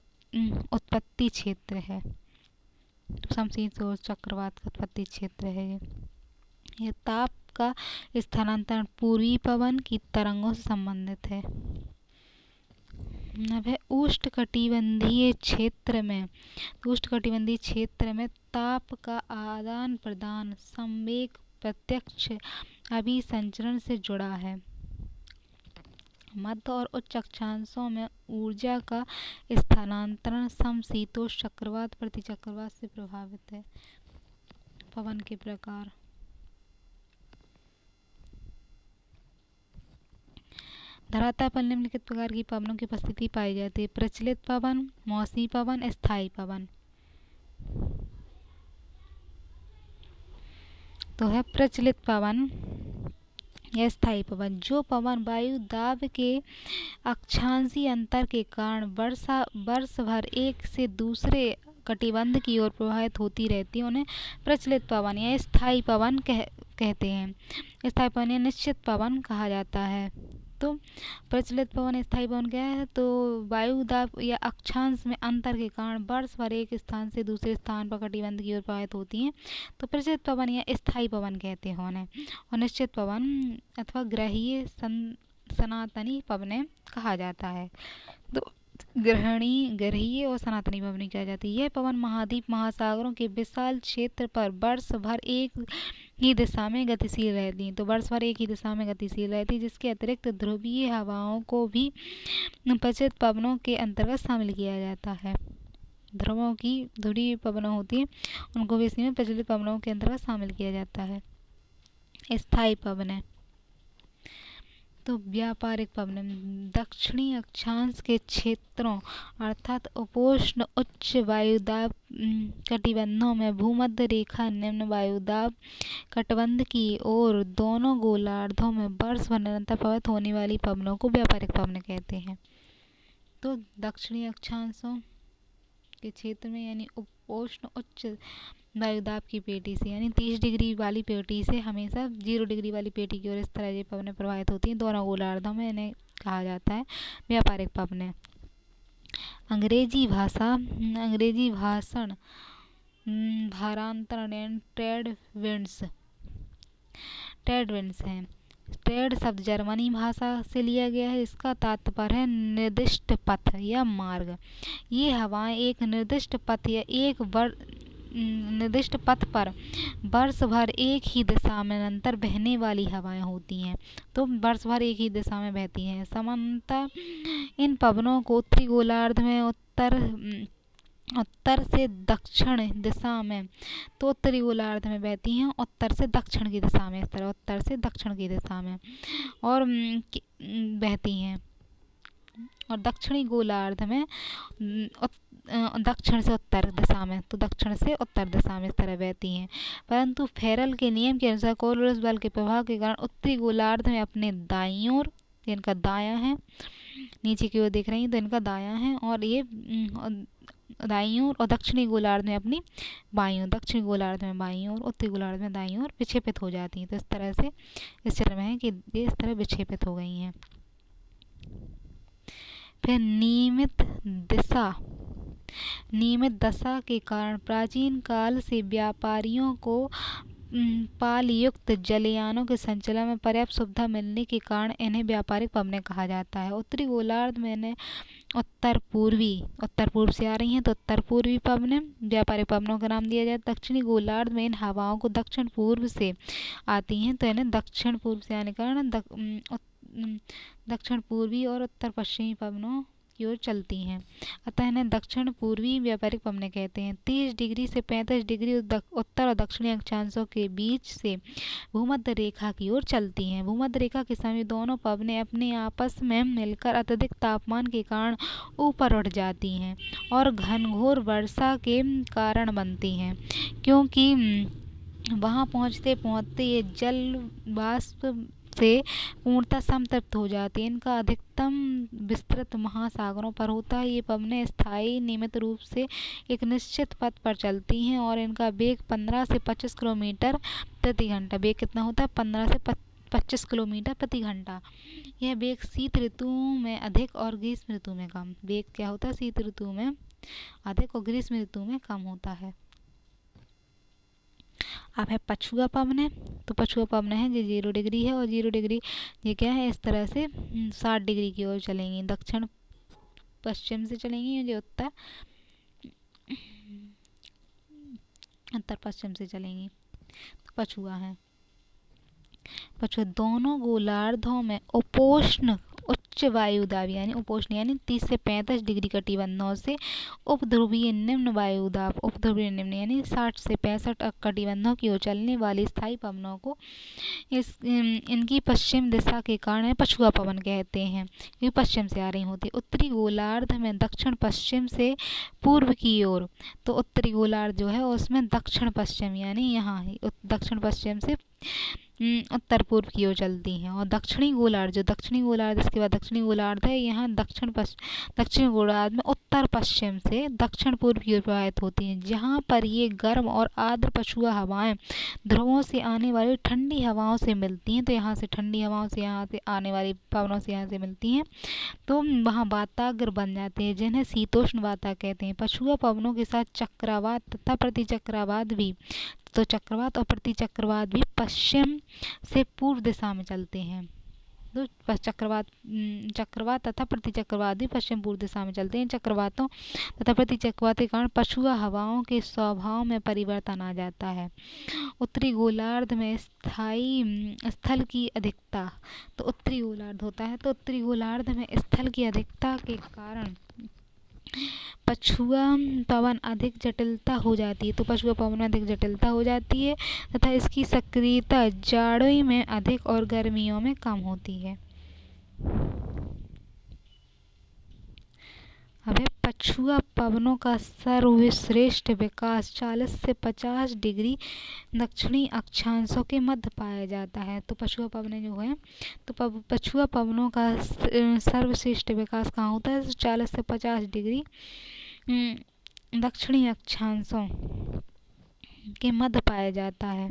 A: उत्पत्ति क्षेत्र है। समशीतोष्ण चक्रवात का उत्पत्ति क्षेत्र है। यह ताप का स्थानांतरण पूर्वी पवन की तरंगों से संबंधित है। उष्णकटिबंधीय क्षेत्र में ताप का आदान प्रदान संवेग प्रत्यक्ष अभिसंचरण से जुड़ा है। मध्य और उच्च अक्षांशों में ऊर्जा का स्थानांतरण समशीतोष्ण चक्रवात प्रति चक्रवात से प्रभावित है। पवन के प्रकार। धरातल पर निम्नलिखित प्रकार की पवनों की उपस्थिति पाई जाती है। प्रचलित पवन, मौसमी पवन, स्थायी पवन। तो है प्रचलित पवन या स्थायी पवन। जो पवन वायु दाब के अक्षांशीय अंतर के कारण वर्ष भर एक से दूसरे कटिबंध की ओर प्रवाहित होती रहती है, उन्हें प्रचलित पवन या स्थायी पवन कहते हैं। स्थायी पवन या निश्चित पवन कहा जाता है। तो प्रचलित पवन, स्थायी पवन क्या है? तो वायु दाब या अक्षांश में अंतर के कारण वर्ष भर एक स्थान से दूसरे स्थान पर कटिबंध की ओर प्रवाहित होती हैं, तो प्रचलित पवन या स्थायी पवन कहते हैं उन्हें। और निश्चित पवन अथवा ग्रहीय सनातनी पवनें कहा जाता है। तो ग्रहीय और सनातनी पवनें कहा जाती है। यह पवन महाद्वीप महासागरों के विशाल क्षेत्र पर वर्ष भर एक ही दिशा में गतिशील रहती हैं। तो वर्ष भर एक ही दिशा में गतिशील रहती है। जिसके अतिरिक्त ध्रुवीय हवाओं को भी प्रचलित पवनों के अंतर्गत शामिल किया जाता है। ध्रुवों की ध्रुवीय पवनें होती हैं, उनको भी इसमें प्रचलित पवनों के अंतर्गत शामिल किया जाता है। स्थायी पवनें तो व्यापारिक पवनें दक्षिणी अक्षांश के क्षेत्रों अर्थात उपोष्ण उच्च वायुदाब कटिबंधों में भूमध्य रेखा निम्न वायुदाब कटिबंध की ओर दोनों गोलार्धों में वर्ष भर निरंतर प्रवाहित होने वाली पवनों को व्यापारिक पवनें कहते हैं। तो दक्षिणी अक्षांशों के क्षेत्र में यानी उपोष्ण उच्च वायुदाब की पेटी से यानी 30 डिग्री वाली पेटी से हमेशा 0 डिग्री वाली पेटी की ओर इस तरह ये पवनें प्रवाहित होती हैं दोनों गोलार्धों में, इन्हें कहा जाता है व्यापारिक पवनें। अंग्रेजी भाषण भारांतरण ट्रेड विंड्स हैं। ट्रेड शब्द जर्मनी भाषा से लिया गया है। इसका तात्पर्य है निर्दिष्ट पथ या मार्ग। ये हवाएं एक निर्दिष्ट पथ या एक निर्दिष्ट पथ पर वर्ष भर एक ही दिशा में निरंतर बहने वाली हवाएं होती हैं। तो वर्ष भर एक ही दिशा में बहती हैं। सामान्यतः इन पवनों को उत्तरी गोलार्ध में उत्तर से दक्षिण दिशा में, तो उत्तरी गोलार्ध में बहती हैं उत्तर से दक्षिण की दिशा में, इस तरह उत्तर से दक्षिण की दिशा में और बहती हैं। और दक्षिणी गोलार्ध में दक्षिण से उत्तर दिशा में, तो दक्षिण से उत्तर दिशा में इस तरह बहती हैं। परंतु फेरल के नियम के अनुसार कोलुरस बल के प्रभाव के कारण उत्तरी गोलार्ध में अपने दाईं ओर, इनका दायां है, नीचे की ओर देख रही हैं तो इनका दायां है, और ये दाईं ओर, और दक्षिणी गोलार्ध में अपनी बाईं ओर, दक्षिणी गोलार्ध में बाईं ओर, उत्तरी गोलार्ध में दाईं ओर विक्षेपित हो जाती हैं। तो इस तरह से इस चित्र में है कि ये इस तरह विक्षेपित हो गई हैं। फिर नियमित दशा के कारण प्राचीन काल से व्यापारियों को पाल युक्त जलयानों के संचालन में पर्याप्त सुविधा मिलने के कारण इन्हें व्यापारिक पवनें कहा जाता है। उत्तरी गोलार्ध में इन्हें उत्तर पूर्व से आ रही हैं तो उत्तर पूर्वी पवनें व्यापारिक पवनों का नाम दिया जाता है। दक्षिणी गोलार्ध में इन हवाओं को दक्षिण पूर्व से आती हैं तो इन्हें दक्षिण पूर्व से आने के कारण दक्षिण पूर्वी और उत्तर पश्चिमी पवनों की ओर चलती हैं, अतः इन्हें दक्षिण पूर्वी व्यापारिक पवनें कहते हैं। 30 डिग्री से 35 डिग्री उत्तर और दक्षिणी अक्षांशों के बीच से भूमध्य रेखा की ओर चलती हैं। भूमध्य रेखा के समीप दोनों पवनें अपने आपस में मिलकर अत्यधिक तापमान के कारण ऊपर उठ जाती हैं और घनघोर वर्षा के कारण बनती हैं, क्योंकि वहां पहुंचते पहुंचते ये जल वाष्प से पूर्णतः संतृप्त हो जाती है। इनका अधिकतम विस्तृत महासागरों पर होता है। ये पवनें स्थायी नियमित रूप से एक निश्चित पथ पर चलती हैं और इनका वेग 15 से 25 किलोमीटर प्रति घंटा। वेग कितना होता है? 15 से 25 किलोमीटर प्रति घंटा। यह वेग शीत ऋतु में अधिक और ग्रीष्म ऋतु में कम। वेग क्या होता है? शीत ऋतु में अधिक और ग्रीष्म ऋतु में कम होता है। अब है पछुआ पवनें। तो पछुआ पवनें हैं जो 0 डिग्री है और 0 डिग्री ये क्या है? इस तरह से 60 डिग्री की ओर चलेंगी, दक्षिण पश्चिम से चलेंगी, जो उत्तर पश्चिम से चलेंगी। तो पछुआ है। पछुआ दोनों गोलार्धों में उपोष्ण उच्च उच्च वायुदाब यानी उपोष्ण यानी 30 से 35 डिग्री कटिबंधों से उपध्रुवीय निम्न वायुदाब उपध्रुवीय निम्न यानी 60 से 65 कटिबंधों की ओर चलने वाली स्थायी पवनों को इनकी पश्चिम दिशा के कारण पछुआ पवन कहते हैं, ये पश्चिम से आ रही होती है। उत्तरी गोलार्ध में दक्षिण पश्चिम से पूर्व की ओर, तो उत्तरी गोलार्ध जो है उसमें दक्षिण पश्चिम यानी यहाँ दक्षिण पश्चिम से उत्तर पूर्व की ओर चलती हैं। और दक्षिणी गोलार्ध इसके बाद दक्षिणी गोलार्ध है, यहाँ दक्षिण गोलार्ध में उत्तर पश्चिम से दक्षिण पूर्व की ओर प्रवाहित होती हैं, जहाँ पर ये गर्म और आर्द्र पछुआ हवाएं ध्रुवों से आने वाली ठंडी हवाओं से मिलती हैं। तो यहाँ से ठंडी हवाओं से यहाँ से आने वाली पवनों से यहाँ से मिलती हैं, तो वहाँ वाताग्र बन जाते हैं, जिन्हें शीतोष्ण वाता कहते हैं। पछुआ पवनों के साथ चक्रवात तथा प्रतिचक्रवात भी, तो चक्रवात और प्रतिचक्रवात भी पश्चिम से पूर्व दिशा में चलते हैं। तो चक्रवात तथा प्रतिचक्रवात भी पश्चिम पूर्व दिशा में चलते हैं। चक्रवातों तथा प्रतिचक्रवात के कारण पछुआ हवाओं के स्वभाव में परिवर्तन आ जाता है। उत्तरी गोलार्ध में स्थल की अधिकता, तो उत्तरी गोलार्ध होता है, तो उत्तरी गोलार्ध में स्थल की अधिकता के कारण पछुआ पवन अधिक जटिलता हो जाती है, तो पछुआ पवन में अधिक जटिलता हो जाती है तथा इसकी सक्रियता जाड़ों में अधिक और गर्मियों में कम होती है। अब पछुआ पवनों का सर्वश्रेष्ठ विकास 40 से 50 डिग्री दक्षिणी अक्षांशों के मध्य पाया जाता है। तो पछुआ पवन जो है, तो पछुआ पवनों का सर्वश्रेष्ठ विकास कहाँ होता है? 40 से 50 डिग्री दक्षिणी अक्षांशों के मध्य पाया जाता है,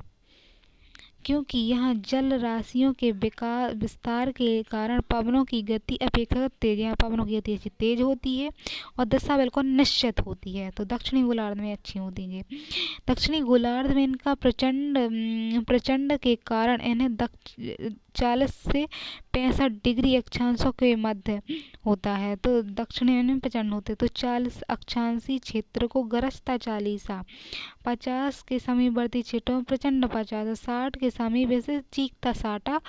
A: क्योंकि यहाँ जल राशियों के विस्तार के कारण पवनों की गति अपेक्षाकृत तेज, यहाँ पवनों की गति अच्छी तेज होती है और दिशा बिल्कुल निश्चित होती है। तो दक्षिणी गोलार्ध में अच्छी होती है। दक्षिणी गोलार्ध में इनका प्रचंड के कारण इन्हें 40 से 65 डिग्री अक्षांशों के मध्य होता है, तो दक्षिणी में प्रचंड होते, तो 40 अक्षांशीय क्षेत्र को गरजता 40, 50 के समीपवर्ती क्षेत्रों में प्रचंड 50, 60 के समीप इसे चीखता 60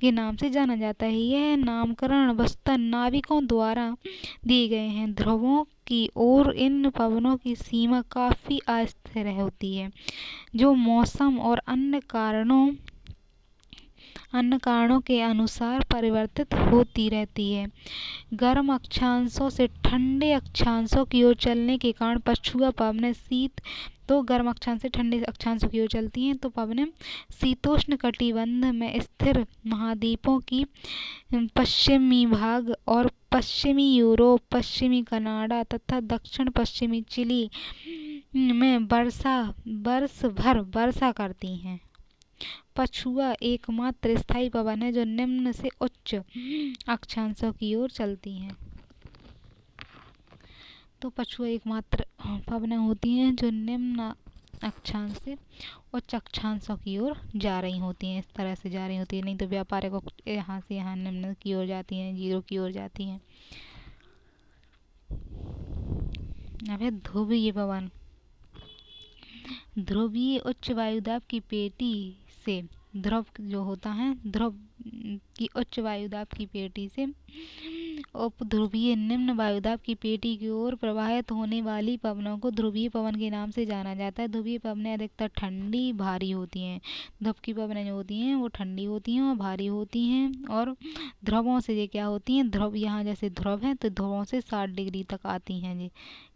A: के नाम से जाना जाता है। यह नामकरण वस्तुतः नाविकों द्वारा दिए गए हैं। ध्रुवों की ओर इन पवनों की सीमा काफी अस्थिर होती है, जो मौसम और अन्य कारणों के अनुसार परिवर्तित होती रहती है। गर्म अक्षांशों से ठंडे अक्षांशों की ओर चलने के कारण पछुआ पवनें तो गर्म अक्षांश से ठंडे अक्षांशों की ओर चलती हैं, तो पवनें शीतोष्ण कटिबंध में स्थिर महाद्वीपों की पश्चिमी भाग और पश्चिमी यूरोप, पश्चिमी कनाडा तथा दक्षिण पश्चिमी चिली में वर्ष भर वर्षा करती हैं। पछुआ एकमात्र स्थायी पवन है जो निम्न से उच्च अक्षांशों की ओर चलती हैं। तो पछुआ एकमात्र पवनें होती हैं जो निम्न अक्षांश से उच्च अक्षांशों की ओर जा रही होती हैं, इस तरह से जा रही होती है, नहीं तो व्यापारिक यहाँ से यहाँ निम्न की ओर जाती हैं, जीरो की ओर जाती हैं। अब है ध्रुवीय पवन। ध्रुवीय उच्च वायुदाब की पेटी से ध्रुव जो होता है, ध्रुव की उच्च वायुदाब की पेटी से उपध्रुवीय निम्न वायुदाब की पेटी की ओर प्रवाहित होने वाली पवनों को ध्रुवीय पवन के नाम से जाना जाता है। ध्रुवीय पवनें अधिकतर ठंडी भारी होती हैं। ध्रुव की पवनें जो होती हैं वो ठंडी होती हैं और भारी होती हैं, और ध्रुवों से ये क्या होती हैं, ध्रुव यहाँ जैसे ध्रुव है तो ध्रुवों से 60 डिग्री तक आती हैं जी,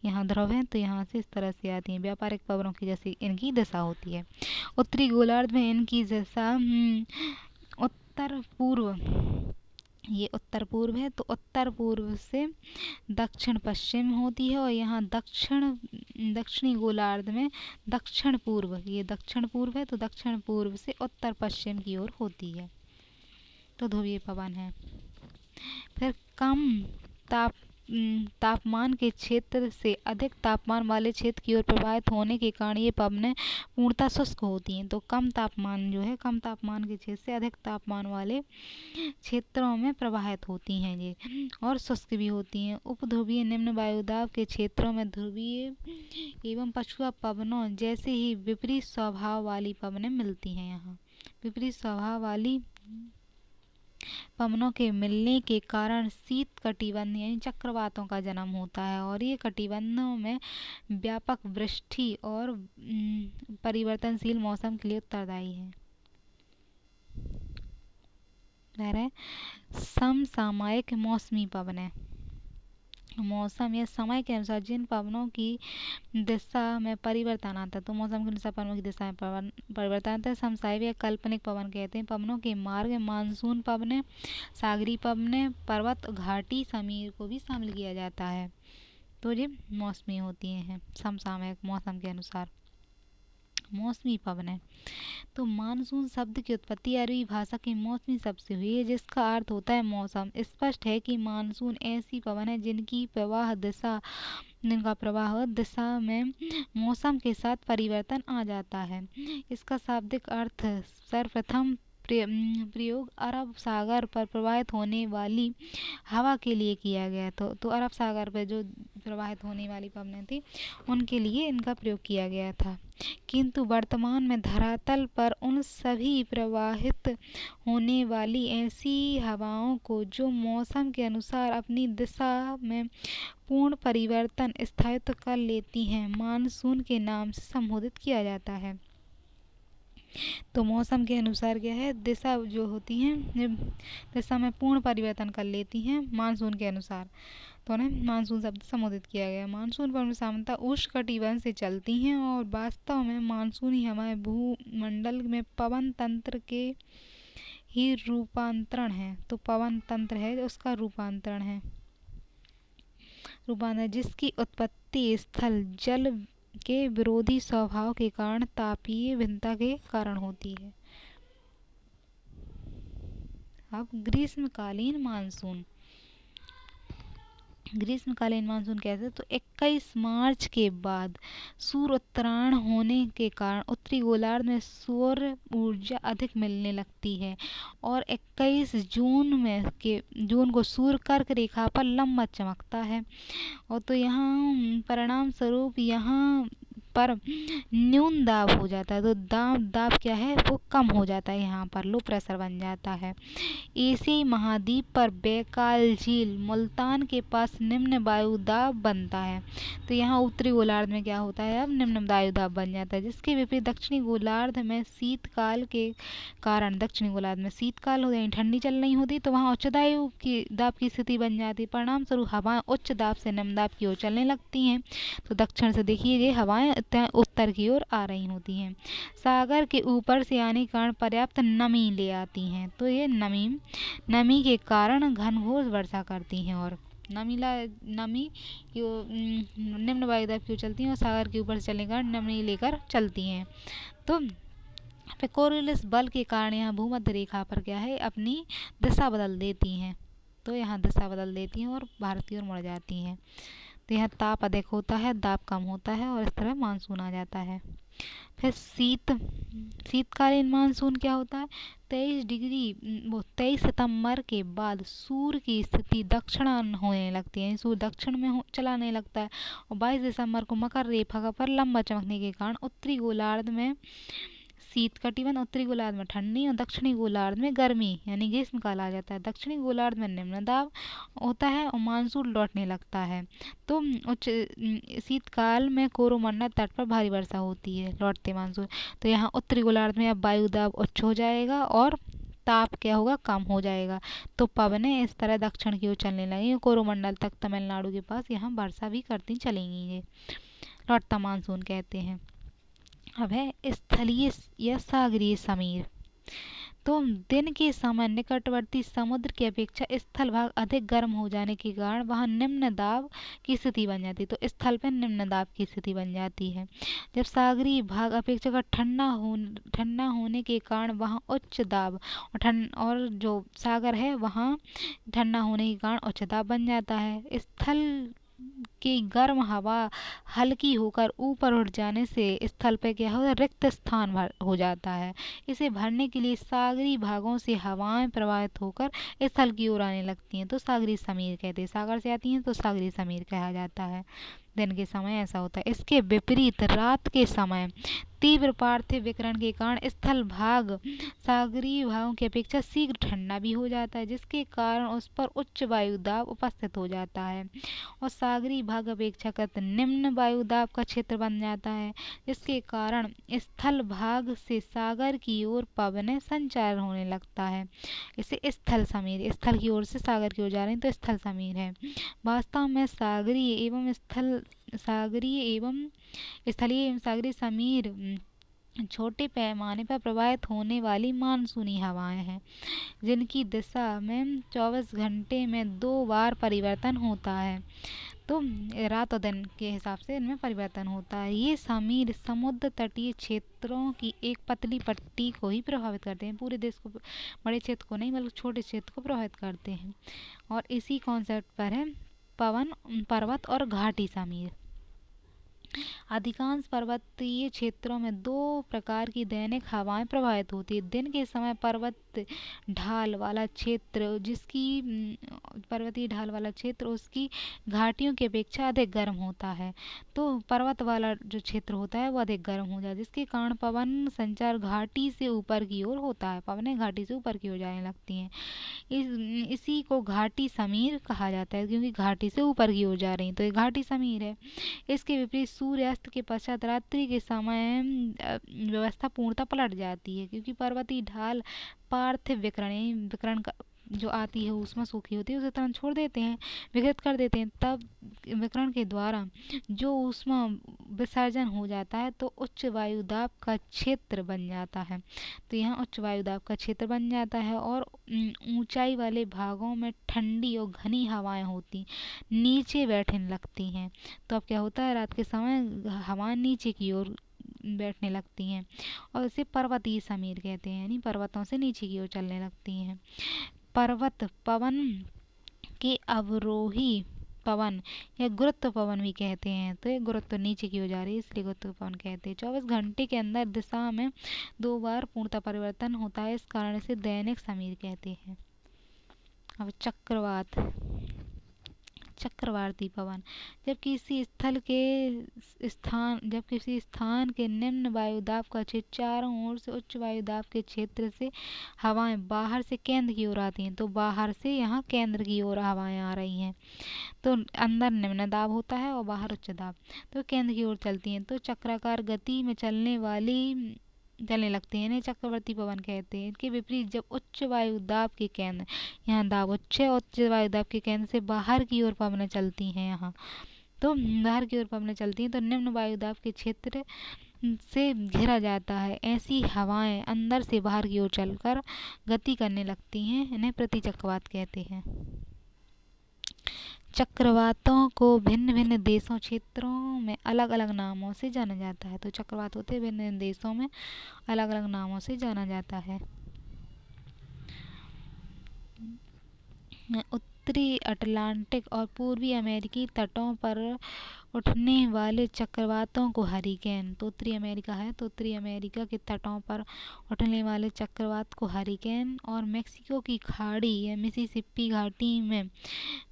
A: यहाँ ध्रुव है तो यहाँ से इस तरह से आती हैं। व्यापारिक पवनों की जैसी इनकी दशा होती है। उत्तरी गोलार्ध में इनकी दशा उत्तर पूर्व, ये उत्तर पूर्व है तो उत्तर पूर्व से दक्षिण पश्चिम होती है, और यहाँ दक्षिणी गोलार्ध में दक्षिण पूर्व, ये दक्षिण पूर्व है तो दक्षिण पूर्व से उत्तर पश्चिम की ओर होती है। तो ध्रुवीय पवन है। फिर कम तापमान के क्षेत्र से अधिक तापमान वाले क्षेत्र की ओर प्रवाहित होने के कारण ये पवनें पूर्णतः शुष्क होती हैं। तो कम तापमान जो है, कम तापमान के क्षेत्र से अधिक तापमान वाले क्षेत्रों में प्रवाहित होती हैं ये, और शुष्क भी होती हैं। उपध्रुवीय निम्न वायुदाब के क्षेत्रों में ध्रुवीय एवं पछुआ पवनों जैसे ही विपरीत स्वभाव वाली पवनें मिलती हैं। यहाँ विपरीत स्वभाव वाली पवनों के मिलने के कारण शीत कटिबंध यानी चक्रवातों का जन्म होता है और ये कटिबंधों में व्यापक वृष्टि और परिवर्तनशील मौसम के लिए उत्तरदायी है। समसामयिक मौसमी पवनें मौसम या समय के अनुसार जिन पवनों की दिशा में परिवर्तन आता है, तो मौसम के अनुसार पवनों की दिशा में परिवर्तन आता है। समसामयिक या काल्पनिक पवन कहते हैं पवनों के मार्ग में मानसून पवनें, सागरी पवनें, पर्वत घाटी समीर को भी शामिल किया जाता है। तो ये मौसमी होती हैं समसामयिक मौसम के अनुसार। मौसमी पवनें तो मानसून शब्द की उत्पत्ति अरबी भाषा के मौसमी शब्द से हुई है जिसका अर्थ होता है मौसम। स्पष्ट है कि मानसून ऐसी पवन है जिनका प्रवाह दिशा में मौसम के साथ परिवर्तन आ जाता है। इसका शाब्दिक अर्थ सर्वप्रथम प्रयोग अरब सागर पर प्रवाहित होने वाली हवा के लिए किया गया। तो अरब सागर पर जो प्रवाहित होने वाली पवनें थी उनके लिए इनका प्रयोग किया गया था, किंतु वर्तमान में धरातल पर उन सभी प्रवाहित होने वाली ऐसी हवाओं को जो मौसम के अनुसार अपनी दिशा में पूर्ण परिवर्तन स्थायित्व कर लेती हैं, मानसून के नाम से संबोधित किया जाता है। तो मौसम के अनुसार क्या है, दिशा जो होती हैं दिशा में पूर्ण परिवर्तन कर लेती हैं मानसून के अनुसार, तो उन्हें मानसून शब्द संबोधित किया गया। मानसून पवन सामान्यतः उष्णकटिबंध से चलती हैं और वास्तव में मानसूनी हवाएं भूमंडल में पवन तंत्र के ही रूपांतरण है। तो पवन तंत्र है उसका रूपांतरण है जिसकी उत्पत्ति स्थल जल के विरोधी स्वभाव के कारण तापीय भिन्नता के कारण होती है। अब ग्रीष्मकालीन मानसून कैसे, तो 21 मार्च के बाद सूर्य उत्तरायण होने के कारण उत्तरी गोलार्ध में सौर ऊर्जा अधिक मिलने लगती है और 21 जून को सूर्य कर्क रेखा पर लंबवत चमकता है। और तो यहाँ परिणाम स्वरूप यहाँ पर न्यून दाब हो जाता है। तो दाब क्या है वो कम हो जाता है, यहाँ पर लो प्रेशर बन जाता है। एशियाई महाद्वीप पर बैकाल झील मुल्तान के पास निम्न वायुदाब बनता है। तो यहाँ उत्तरी गोलार्ध में क्या होता है, अब निम्न वायुदाब बन जाता है, जिसके विपरीत दक्षिणी गोलार्ध में शीतकाल के कारण शीतकाल हो यानी ठंडी चल रही होती, तो वहाँ उच्च दाब की स्थिति बन जाती। परिणाम स्वरूप हवाएं उच्च दाब से निम्न दाब की ओर चलने लगती हैं। तो दक्षिण से देखिए ये हवाएं उत्तर की ओर आ रही होती हैं। सागर के ऊपर से आने के कारण पर्याप्त नमी ले आती हैं। तो ये नमी के कारण घनघोर वर्षा करती हैं और नमी निम्न वायुदाब की ओर चलती हैं और सागर के ऊपर से चलने के कारण नमी लेकर चलती हैं। तो कोरियोलिस बल के कारण यहाँ भूमध्य रेखा पर क्या है अपनी दिशा बदल देती हैं। तो यहाँ दिशा बदल देती हैं और भारत की ओर मुड़ जाती हैं। तो यहाँ ताप अधिक होता है, दाब कम होता है और इस तरह मानसून आ जाता है। फिर शीतकालीन मानसून क्या होता है, 23 सितंबर के बाद सूर्य की स्थिति दक्षिणायन होने लगती है, सूर्य दक्षिण में चलाने लगता है और 22 दिसंबर को मकर रेखा पर लंबा चमकने के कारण उत्तरी गोलार्ध में शीत कटिबंध, उत्तरी गोलार्ध में ठंडी और दक्षिणी गोलार्ध में गर्मी यानी ग्रीष्मकाल आ जाता है। दक्षिणी गोलार्ध में निम्न दाब होता है और मानसून लौटने लगता है। तो उच्च शीतकाल में कोरोमंडल तट पर भारी वर्षा होती है लौटते मानसून। तो यहाँ उत्तरी गोलार्ध में अब वायुदाब उच्च हो जाएगा और ताप क्या होगा, कम हो जाएगा। तो पवनें इस तरह दक्षिण की ओर चलने लगेंगी, कोरोमंडल तक तमिलनाडु के पास यहाँ वर्षा भी करती चलेंगी। ये लौटता मानसून कहते हैं। अब है स्थलीय या सागरीय समीर। तो दिन के समय निकटवर्ती समुद्र की अपेक्षा स्थल भाग अधिक गर्म हो जाने के कारण वहाँ निम्न दाब की स्थिति बन जाती है। तो स्थल पर निम्न दाब की स्थिति बन जाती है। जब सागरीय भाग अपेक्षाकृत ठंडा होने के कारण वहाँ उच्च दाब और जो सागर है वहाँ ठंडा होने के कारण उच्च दाब बन जाता है। स्थल की गर्म हवा हल्की होकर ऊपर उठ जाने से स्थल पर क्या होता है, रिक्त स्थान हो जाता है। इसे भरने के लिए सागरी भागों से हवाएं प्रवाहित होकर स्थल की ओर आने लगती हैं। तो सागरी समीर कहते हैं, सागर से आती हैं तो सागरी समीर कहा जाता है। दिन के समय ऐसा होता है। इसके विपरीत रात के समय तीव्र पार्थिव विकिरण के कारण स्थल भाग सागरीय भागों की अपेक्षा शीघ्र ठंडा भी हो जाता है, जिसके कारण उस पर उच्च वायु दाब उपस्थित हो जाता है और सागरीय भाग अपेक्षाकृत निम्न वायु दाब का क्षेत्र बन जाता है, जिसके कारण स्थल भाग से सागर की ओर पवनें संचार होने लगता है। इसे स्थल समीर, स्थल की ओर से सागर की ओर जा रहे हैं तो स्थल समीर है। वास्तव में स्थलीय एवं सागरीय समीर छोटे पैमाने पर प्रवाहित होने वाली मानसूनी हवाएं हैं, जिनकी दिशा में 24 घंटे में 2 बार परिवर्तन होता है। तो रात और दिन के हिसाब से इनमें परिवर्तन होता है। ये समीर समुद्र तटीय क्षेत्रों की एक पतली पट्टी को ही प्रभावित करते हैं, पूरे देश को, बड़े क्षेत्र को नहीं बल्कि छोटे क्षेत्र को प्रभावित करते हैं। और इसी कॉन्सेप्ट पर है पवन, पर्वत और घाटी समीर। अधिकांश पर्वतीय क्षेत्रों में 2 प्रकार की दैनिक हवाएं प्रवाहित होती है। दिन के समय पर्वतीय ढाल वाला क्षेत्र उसकी घाटियों की अपेक्षा अधिक गर्म होता है, तो पर्वत वाला जो क्षेत्र होता है वो अधिक गर्म हो जाता है, जिसके कारण पवन संचार घाटी से ऊपर की ओर होता है, पवनें घाटी से ऊपर की ओर जाने लगती हैं। इसी को घाटी समीर कहा जाता है, क्योंकि घाटी से ऊपर की ओर जा रही है तो ये घाटी समीर है। इसके विपरीत सूर्यास्त के पश्चात रात्रि के समय व्यवस्था पूर्णतः पलट जाती है, क्योंकि पर्वतीय ढाल पार्थिव विकिरण का जो आती है ऊष्मा सूखी होती है उसे तुरंत छोड़ देते हैं, विघटित कर देते हैं। तब विकिरण के द्वारा जो ऊष्मा विसर्जन हो जाता है तो उच्च वायु दाब का क्षेत्र बन जाता है। तो यहाँ उच्च वायु दाब का क्षेत्र बन जाता है और ऊंचाई वाले भागों में ठंडी और घनी हवाएं होती नीचे बैठने लगती हैं। तो अब क्या होता है, रात के समय हवाएं नीचे की ओर बैठने लगती हैं और इसे पर्वतीय समीर कहते हैं, यानी पर्वतों से नीचे की ओर चलने लगती हैं। पर्वत पवन के अवरोही पवन या गुरुत्व पवन भी कहते हैं, तो ये गुरुत्व नीचे की ओर जा रही है इसलिए गुरुत्व पवन कहते हैं। 24 घंटे के अंदर दिशा में 2 बार पूर्णतः परिवर्तन होता है, इस कारण इसे दैनिक समीर कहते हैं। अब चक्रवाती पवन जब किसी स्थान के निम्न वायुदाब का क्षेत्र चारों ओर से उच्च वायुदाब के क्षेत्र से हवाएं बाहर से केंद्र की ओर आती हैं, तो बाहर से यहाँ केंद्र की ओर हवाएं आ रही हैं, तो अंदर निम्न दाब होता है और बाहर उच्च दाब, तो केंद्र की ओर चलती हैं तो चक्राकार गति में चलने लगते हैं, इन्हें चक्रवर्ती पवन कहते हैं। इनके विपरीत जब उच्च वायु दाब के केंद्र, यहाँ दाब उच्च है, उच्च वायु दाब के केंद्र से बाहर की ओर पवनें चलती हैं, यहाँ तो बाहर की ओर पवनें चलती हैं तो निम्न वायु दाब के क्षेत्र से घिरा जाता है। ऐसी हवाएं अंदर से बाहर की ओर चलकर गति करने लगती हैं, इन्हें प्रतिचक्रवात कहते हैं। चक्रवातों को भिन्न भिन्न देशों क्षेत्रों में अलग अलग नामों से जाना जाता है, तो चक्रवात होते हैं भिन्न भिन्न देशों में अलग अलग नामों से जाना जाता है। उत्तरी अटलांटिक और पूर्वी अमेरिकी तटों पर उठने वाले चक्रवातों को हरिकेन, तो उत्तरी अमेरिका है तो उत्तरी अमेरिका के तटों पर उठने वाले चक्रवात को हरिकेन, और मेक्सिको की खाड़ी या मिसिसिपी घाटी में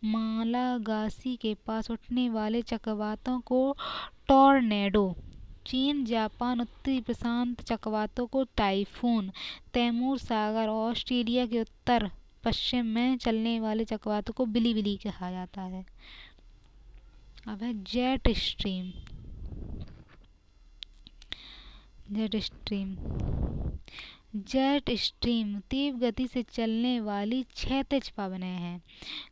A: मालागासी के पास उठने वाले चक्रवातों को टॉर्नेडो, चीन जापान उत्तरी प्रशांत चक्रवातों को टाइफून, तैमूर सागर और ऑस्ट्रेलिया के उत्तर पश्चिम में चलने वाले चक्रवातों को बिलीबिली कहा जाता है। अब है जेट स्ट्रीम। जेट स्ट्रीम तीव्र गति से चलने वाली क्षैतिज पवनें हैं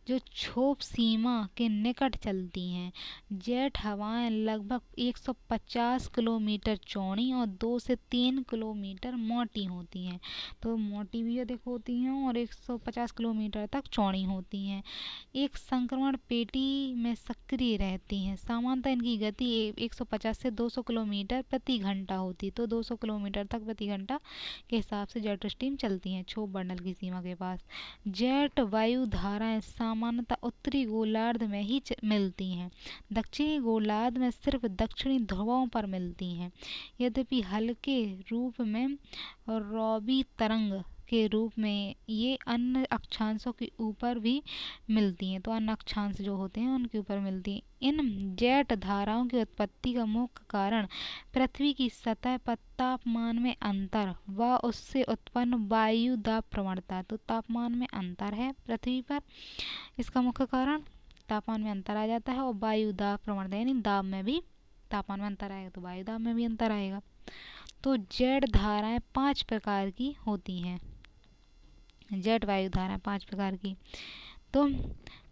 A: जो क्षोभ सीमा के निकट चलती हैं। जेट हवाएं लगभग 150 किलोमीटर चौड़ी और 2 से 3 किलोमीटर मोटी होती हैं, तो मोटी भी अधिक होती हैं और 150 किलोमीटर तक चौड़ी होती हैं। एक संक्रमण पेटी में सक्रिय रहती हैं। सामान्यतः इनकी गति 150 से 200 किलोमीटर प्रति घंटा होती है, तो 200 किलोमीटर तक प्रति घंटा के हिसाब से जेट स्ट्रीम चलती हैं क्षोभ बंडल की सीमा के पास। जेट वायु धाराएं सामान्यतः उत्तरी गोलार्ध में ही मिलती हैं, दक्षिणी गोलार्ध में सिर्फ दक्षिणी ध्रुवों पर मिलती हैं। यद्यपि हल्के रूप में रॉबी तरंग के रूप में ये अन्य अक्षांशों के ऊपर भी मिलती हैं। तो अन्य अक्षांश जो होते हैं उनके ऊपर मिलती हैं। इन जेट धाराओं की उत्पत्ति का मुख्य कारण पृथ्वी की सतह पर तापमान में अंतर व उससे उत्पन्न वायु दाब प्रवणता। तो तापमान में अंतर है पृथ्वी पर, इसका मुख्य कारण तापमान में अंतर आ जाता है, और वायु दाब प्रवणता यानी दाब में भी तापमान में अंतर आएगा तो वायु दाब में भी अंतर आएगा। तो जेट धाराएं 5 प्रकार की होती हैं। जेट वायु धाराएं 5 प्रकार की। तो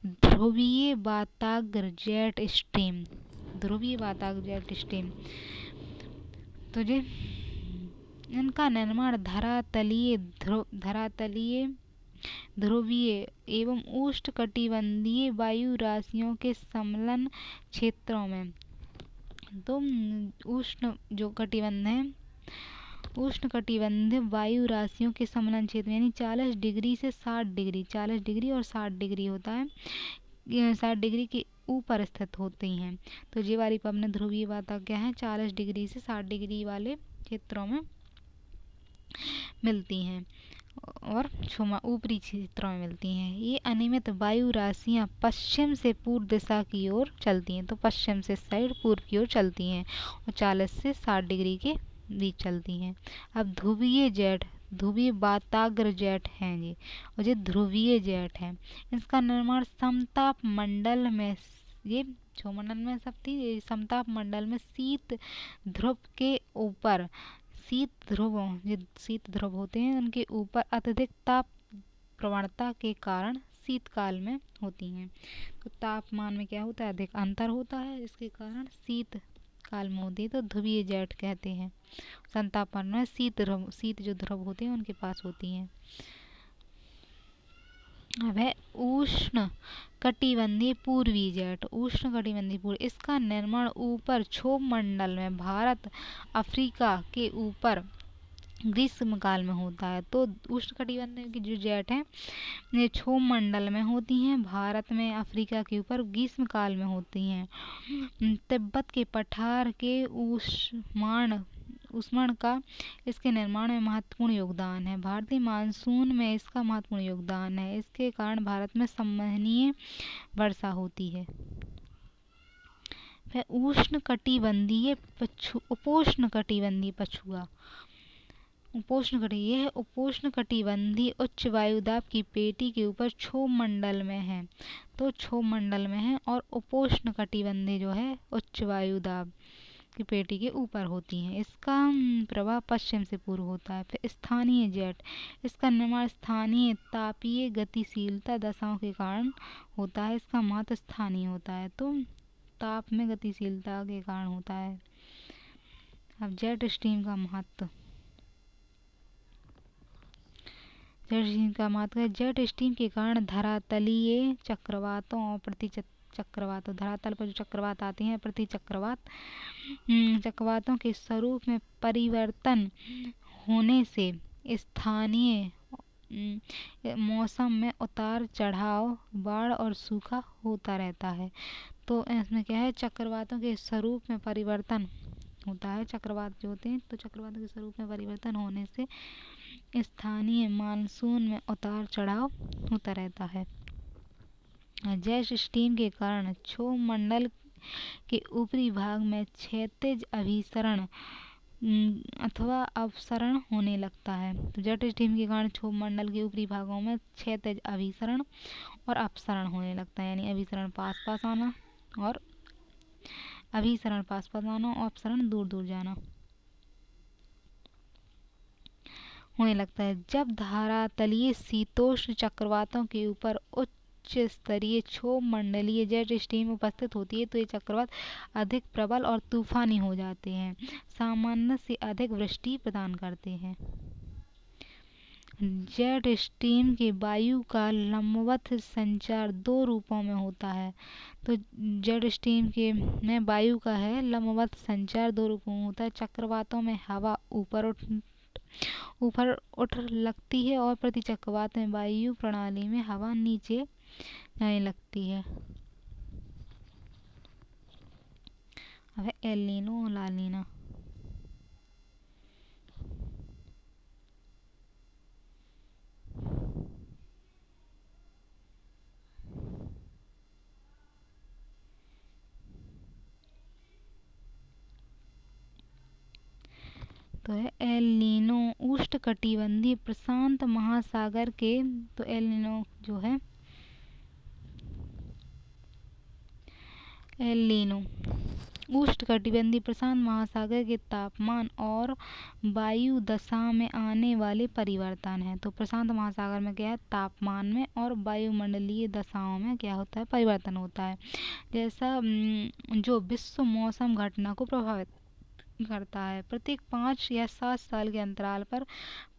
A: ध्रुवीय वाताग्र जेट स्ट्रीम, ध्रुवीय वाताग्र जेट स्ट्रीम, तो जे इनका निर्माण धरातलीय ध्रुवीय एवं उष्णकटिबंधीय वायु राशियों के सम्मिलन क्षेत्रों में, तो उष्ण जो कटिबंध है, उष्णकटिबंधीय वायु राशियों के सम्मिलन क्षेत्र यानी 40 डिग्री से 60 डिग्री, 40 डिग्री और 60 डिग्री होता है, 60 डिग्री के ऊपर स्थित होती हैं। तो ये वाली पवनें ध्रुवीय वाता क्या है, 40 डिग्री से 60 डिग्री वाले क्षेत्रों में मिलती हैं और ऊपरी क्षेत्रों में मिलती हैं। ये अनियमित वायु राशियाँ पश्चिम से पूर्व दिशा की ओर चलती हैं, तो पश्चिम से साइड पूर्व की ओर चलती हैं और 40 से 60 डिग्री के बीच चलती हैं। अब ध्रुवीय जेट, ध्रुवीय वाताग्र जेट हैं ये, और ये ध्रुवीय जेट है। इसका निर्माण समताप मंडल में, ये छौमंडल में सब थी, ये समताप मंडल में शीत ध्रुव के ऊपर, शीत ध्रुवों, जो शीत ध्रुव होते हैं उनके ऊपर अत्यधिक ताप प्रवणता के कारण शीतकाल में होती हैं। तो तापमान में क्या होता है, अधिक अंतर होता है, इसके कारण शीत काल में होती है, तो ध्रुवीय जेट कहते हैं। संतापन में शीत जो ध्रुव होते हैं उनके पास होती हैं। अब है उष्ण कटिबंधीय पूर्वी जेट, उष्ण कटिबंधीय पूर्व, इसका निर्माण ऊपर क्षोभ मंडल में भारत अफ्रीका के ऊपर ग्रीष्म काल में होता है। तो उष्ण कटिबंधीय की जो जेट है ये क्षोभ मंडल में होती हैं, भारत में अफ्रीका के ऊपर ग्रीष्म काल में होती हैं। तिब्बत के पठार के उष्मण का इसके निर्माण में महत्वपूर्ण योगदान है। भारतीय मानसून में इसका महत्वपूर्ण योगदान है, इसके कारण भारत में सम्माननीय वर्षा होती है। वह उष्ण कटिबंधीय उपोष्ण कटिबंधीय पछुआ, यह उपोष्ण कटिबंधीय उच्च वायुदाब की पेटी के ऊपर क्षोभ मंडल में है, तो क्षोभ मंडल में है, और उपोष्ण कटिबंधीय जो है उच्च वायुदाब की पेटी के ऊपर होती हैं। इसका प्रभाव पश्चिम से पूर्व होता है। फिर स्थानीय जेट, इसका निर्माण स्थानीय तापीय गतिशीलता दशाओं के कारण होता है, इसका महत्व स्थानीय होता है, तो ताप में गतिशीलता के कारण होता है। अब जेट स्ट्रीम का महत्व, जेट स्ट्रीम का महत्व है, जेट स्ट्रीम के कारण धरातलीय चक्रवातों और चक्रवातों, धरातल पर जो चक्रवात आते हैं, प्रति चक्रवातों के स्वरूप में परिवर्तन होने से स्थानीय मौसम में उतार चढ़ाव, बाढ़ और सूखा होता रहता है। तो इसमें क्या है, चक्रवातों के स्वरूप में परिवर्तन होता है, चक्रवात जो होते हैं, तो चक्रवातों के स्वरूप में परिवर्तन होने से स्थानीय मानसून में उतार चढ़ाव होता रहता है। जेट स्ट्रीम के कारण क्षोभ मंडल के ऊपरी भाग में क्षैतिज अभिसरण अथवा अपसरण होने लगता है। तो जेट स्ट्रीम के कारण क्षोभ मंडल के ऊपरी भागों में क्षैतिज अभिसरण और अपसरण होने लगता है, यानी अभिसरण पास पास आना और अभिसरण पास पास आना और अपसरण दूर दूर जाना होने लगता है। जब धरातलीय शीतोष्ण चक्रवातों के ऊपर उच्च स्तरीय क्षोभ मंडलीय जेट स्ट्रीम उपस्थित होती है, तो ये चक्रवात अधिक प्रबल और तूफानी हो जाते हैं, सामान्य से अधिक वृष्टि प्रदान करते हैं। जेट स्ट्रीम के वायु का लंबवत संचार 2 रूपों में होता है। तो जेट स्ट्रीम के में वायु का है लंबवत संचार 2 रूपों में होता है। चक्रवातों में हवा ऊपर उठ लगती है और प्रति चक्रवात में वायु प्रणाली में हवा नीचे जाने लगती है। अब एल नीनो और ला नीना। तो है एल नीनो उष्णकटिबंधीय प्रशांत महासागर के, तो एल नीनो जो है एल नीनो उष्णकटिबंधीय प्रशांत महासागर के तापमान और वायु दशा में आने वाले परिवर्तन है। तो प्रशांत महासागर में क्या है, तापमान में और वायुमंडलीय दशाओं में क्या होता है, परिवर्तन होता है। जैसा जो विश्व मौसम घटना को प्रभावित करता है। प्रत्येक 5 या 7 साल के अंतराल पर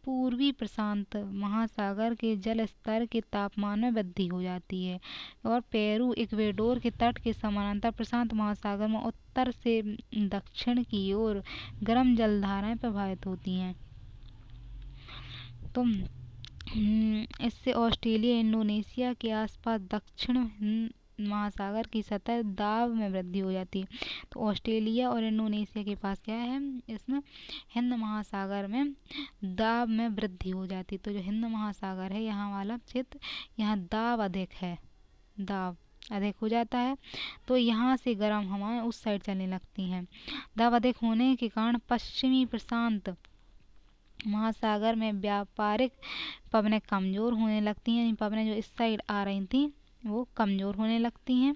A: पूर्वी प्रशांत महासागर के जल स्तर के तापमान में वृद्धि हो जाती है और पेरू इक्वेडोर के तट के समानांतर प्रशांत महासागर में उत्तर से दक्षिण की ओर गर्म जलधाराएं प्रभावित होती हैं। तो इससे ऑस्ट्रेलिया इंडोनेशिया के आसपास दक्षिण महासागर की सतह दाब में वृद्धि हो जाती है। तो ऑस्ट्रेलिया और इंडोनेशिया के पास क्या है, इसमें हिंद महासागर में दाब में वृद्धि हो जाती है। तो जो हिंद महासागर है यहाँ वाला क्षेत्र, यहाँ दाब अधिक है, दाब अधिक हो जाता है। तो यहाँ से गर्म हवाएं उस साइड चलने लगती हैं। दाब अधिक होने के कारण पश्चिमी प्रशांत महासागर में व्यापारिक पवनें कमज़ोर होने लगती हैं। पवनें जो इस साइड आ रही थी वो कमज़ोर होने लगती हैं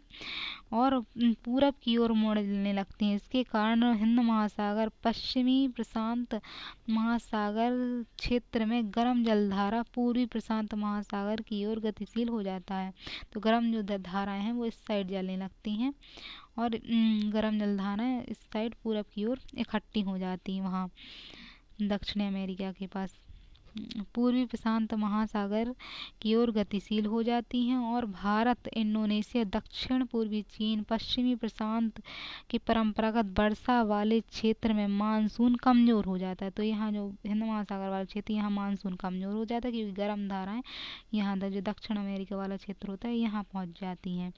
A: और पूरब की ओर मोड़ने लगती हैं। इसके कारण हिंद महासागर पश्चिमी प्रशांत महासागर क्षेत्र में गर्म जलधारा पूर्वी प्रशांत महासागर की ओर गतिशील हो जाता है। तो गर्म जो धाराएं हैं वो इस साइड चलने लगती हैं और गर्म जलधाराएं इस साइड पूरब की ओर इकट्ठी हो जाती हैं। वहाँ दक्षिणी अमेरिका के पास पूर्वी प्रशांत महासागर की ओर गतिशील हो जाती हैं और भारत, इंडोनेशिया, दक्षिण पूर्वी चीन, पश्चिमी प्रशांत के परंपरागत वर्षा वाले क्षेत्र में मानसून कमज़ोर हो जाता है। तो यहाँ जो हिंद महासागर वाला क्षेत्र, यहाँ मानसून कमज़ोर हो जाता है क्योंकि गर्म धाराएं यहाँ जो दक्षिण अमेरिका वाला क्षेत्र होता है यहाँ पहुँच जाती हैं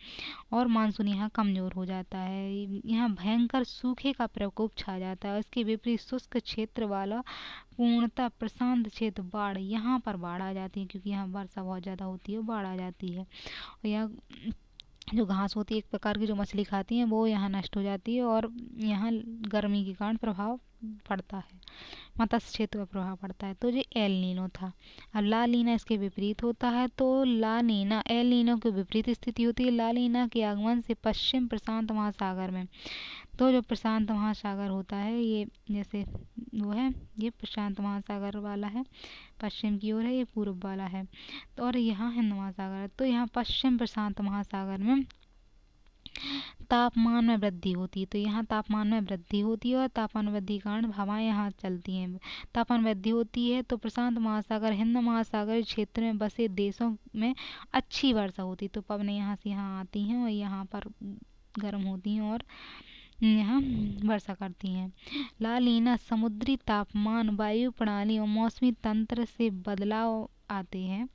A: और मानसून यहाँ कमज़ोर हो जाता है। यहाँ भयंकर सूखे का प्रकोप छा जाता है। इसके विपरीत शुष्क क्षेत्र वाला पूर्णतः प्रशांत क्षेत्र बाढ़, यहाँ पर बाढ़ आ जाती है क्योंकि यहाँ वर्षा बहुत ज़्यादा होती है, बाढ़ आ जाती है। और यहाँ जो घास होती है एक प्रकार की जो मछली खाती हैं वो यहाँ नष्ट हो जाती है और यहाँ गर्मी के कारण प्रभाव पड़ता है, मत्स्य क्षेत्र पर प्रभाव पड़ता है। तो ये एल नीनो था। अब ला नीना इसके विपरीत होता है। तो ला नीना एल नीनो के विपरीत स्थिति होती है। ला नीना के आगमन से पश्चिम प्रशांत महासागर में, तो जो प्रशांत महासागर होता है ये जैसे वो है, ये प्रशांत महासागर वाला है, पश्चिम की ओर है, ये पूर्व वाला है। तो और यहाँ हिंद महासागर है। तो यहाँ पश्चिम प्रशांत महासागर में तापमान में वृद्धि होती है। तो यहाँ तापमान में वृद्धि होती है और तापमान वृद्धि के कारण हवाएं यहाँ चलती हैं। तापमान वृद्धि होती है तो प्रशांत महासागर, हिंद महासागर क्षेत्र में बसे देशों में अच्छी वर्षा होती है। तो पवनें यहाँ से यहाँ आती हैं और यहाँ पर गर्म होती हैं और यहाँ वर्षा करती हैं। ला नीना समुद्री तापमान, वायु प्रणाली और मौसमी तंत्र से बदलाव आते हैं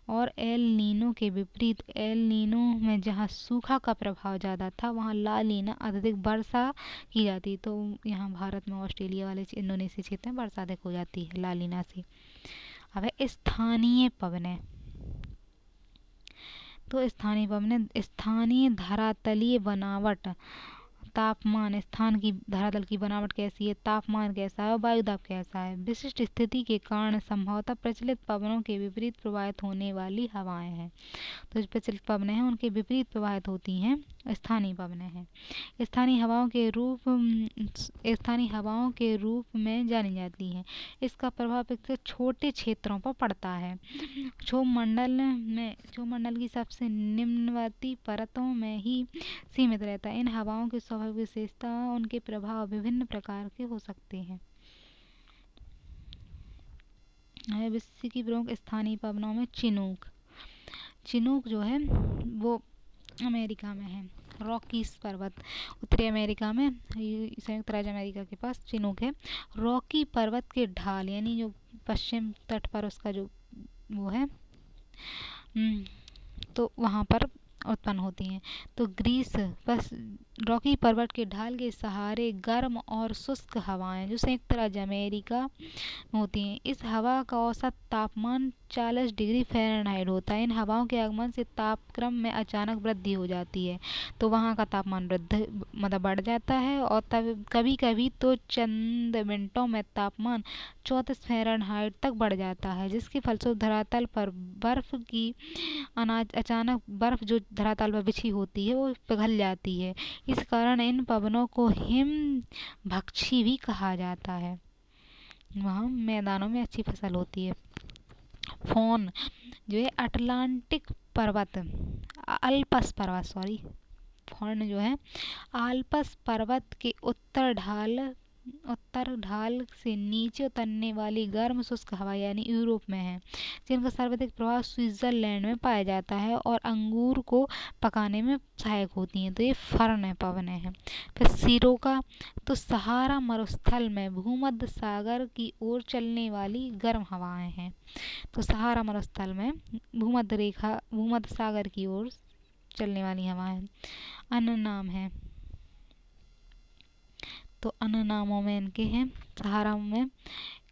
A: और एल नीनो के विपरीत, एल नीनो में जहाँ सूखा का प्रभाव ज़्यादा था वहाँ ला नीना अत्यधिक वर्षा की जाती। तो यहाँ भारत में, ऑस्ट्रेलिया वाले इंडोनेशिया क्षेत्र में वर्षा अधिक हो जाती है ला नीना से। अब है स्थानीय पवनें। तो स्थानीय पवनें, स्थानीय धरातलीय बनावट, तापमान, स्थान की धरातल की बनावट कैसी है, तापमान कैसा है और वायुदाब कैसा है, विशिष्ट स्थिति के कारण संभवतः प्रचलित पवनों के विपरीत प्रवाहित होने वाली हवाएं हैं। तो जो प्रचलित पवनें हैं उनके विपरीत प्रवाहित होती हैं स्थानीय पवनें हैं। स्थानीय हवाओं के रूप में जानी जाती हैं। इसका प्रभाव छोटे क्षेत्रों पर पड़ता है। क्षोभमंडल की सबसे निम्नवर्ती परतों में ही सीमित रहता है। इन हवाओं की स्वाभाविक विशेषता, उनके प्रभाव विभिन्न प्रकार के हो सकते हैं। विश्व की प्रमुख स्थानीय पवनों में चिनूक जो है वो अमेरिका में है। रॉकीज पर्वत उत्तरी अमेरिका में, संयुक्त राज्य अमेरिका के पास चिनूक है। रॉकी पर्वत के ढाल यानी जो पश्चिम तट पर उसका जो वो है तो वहाँ पर उत्पन्न होती हैं। तो ग्रीस बस रॉकी पर्वत के ढाल के सहारे गर्म और शुष्क हवाएं जो संयुक्त राज्य अमेरिका में होती हैं। इस हवा का औसत तापमान 40 डिग्री फ़ारेनहाइट होता है। इन हवाओं के आगमन से तापक्रम में अचानक वृद्धि हो जाती है, तो वहाँ का तापमान बढ़ जाता है, और तब कभी कभी तो चंद मिनटों में तापमान 34 फ़ारेनहाइट तक बढ़ जाता है, जिसके फलस्वरूप धरातल पर अचानक बर्फ जो धरातल पर बिछी होती है वो पिघल जाती है। इस कारण इन पवनों को हिमभक्षी भी कहा जाता है। वहाँ मैदानों में अच्छी फसल होती है। फोन जो है अटलांटिक पर्वत, अल्पस पर्वत सॉरी फोन जो है आल्पस पर्वत के उत्तर ढाल से नीचे उतरने वाली गर्म शुष्क हवा यानी यूरोप में है, जिनका सर्वाधिक प्रभाव स्विट्जरलैंड में पाया जाता है और अंगूर को पकाने में सहायक होती हैं। तो ये फर्न पवने हैं। फिर सिरोका, तो सहारा मरुस्थल में भूमध्य सागर की ओर चलने वाली गर्म हवाएं हैं। तो सहारा मरुस्थल में भूमध्य सागर की ओर चलने वाली हवाएं। अन्य नाम है, तो अन्य नामों में इनके हैं सहारा में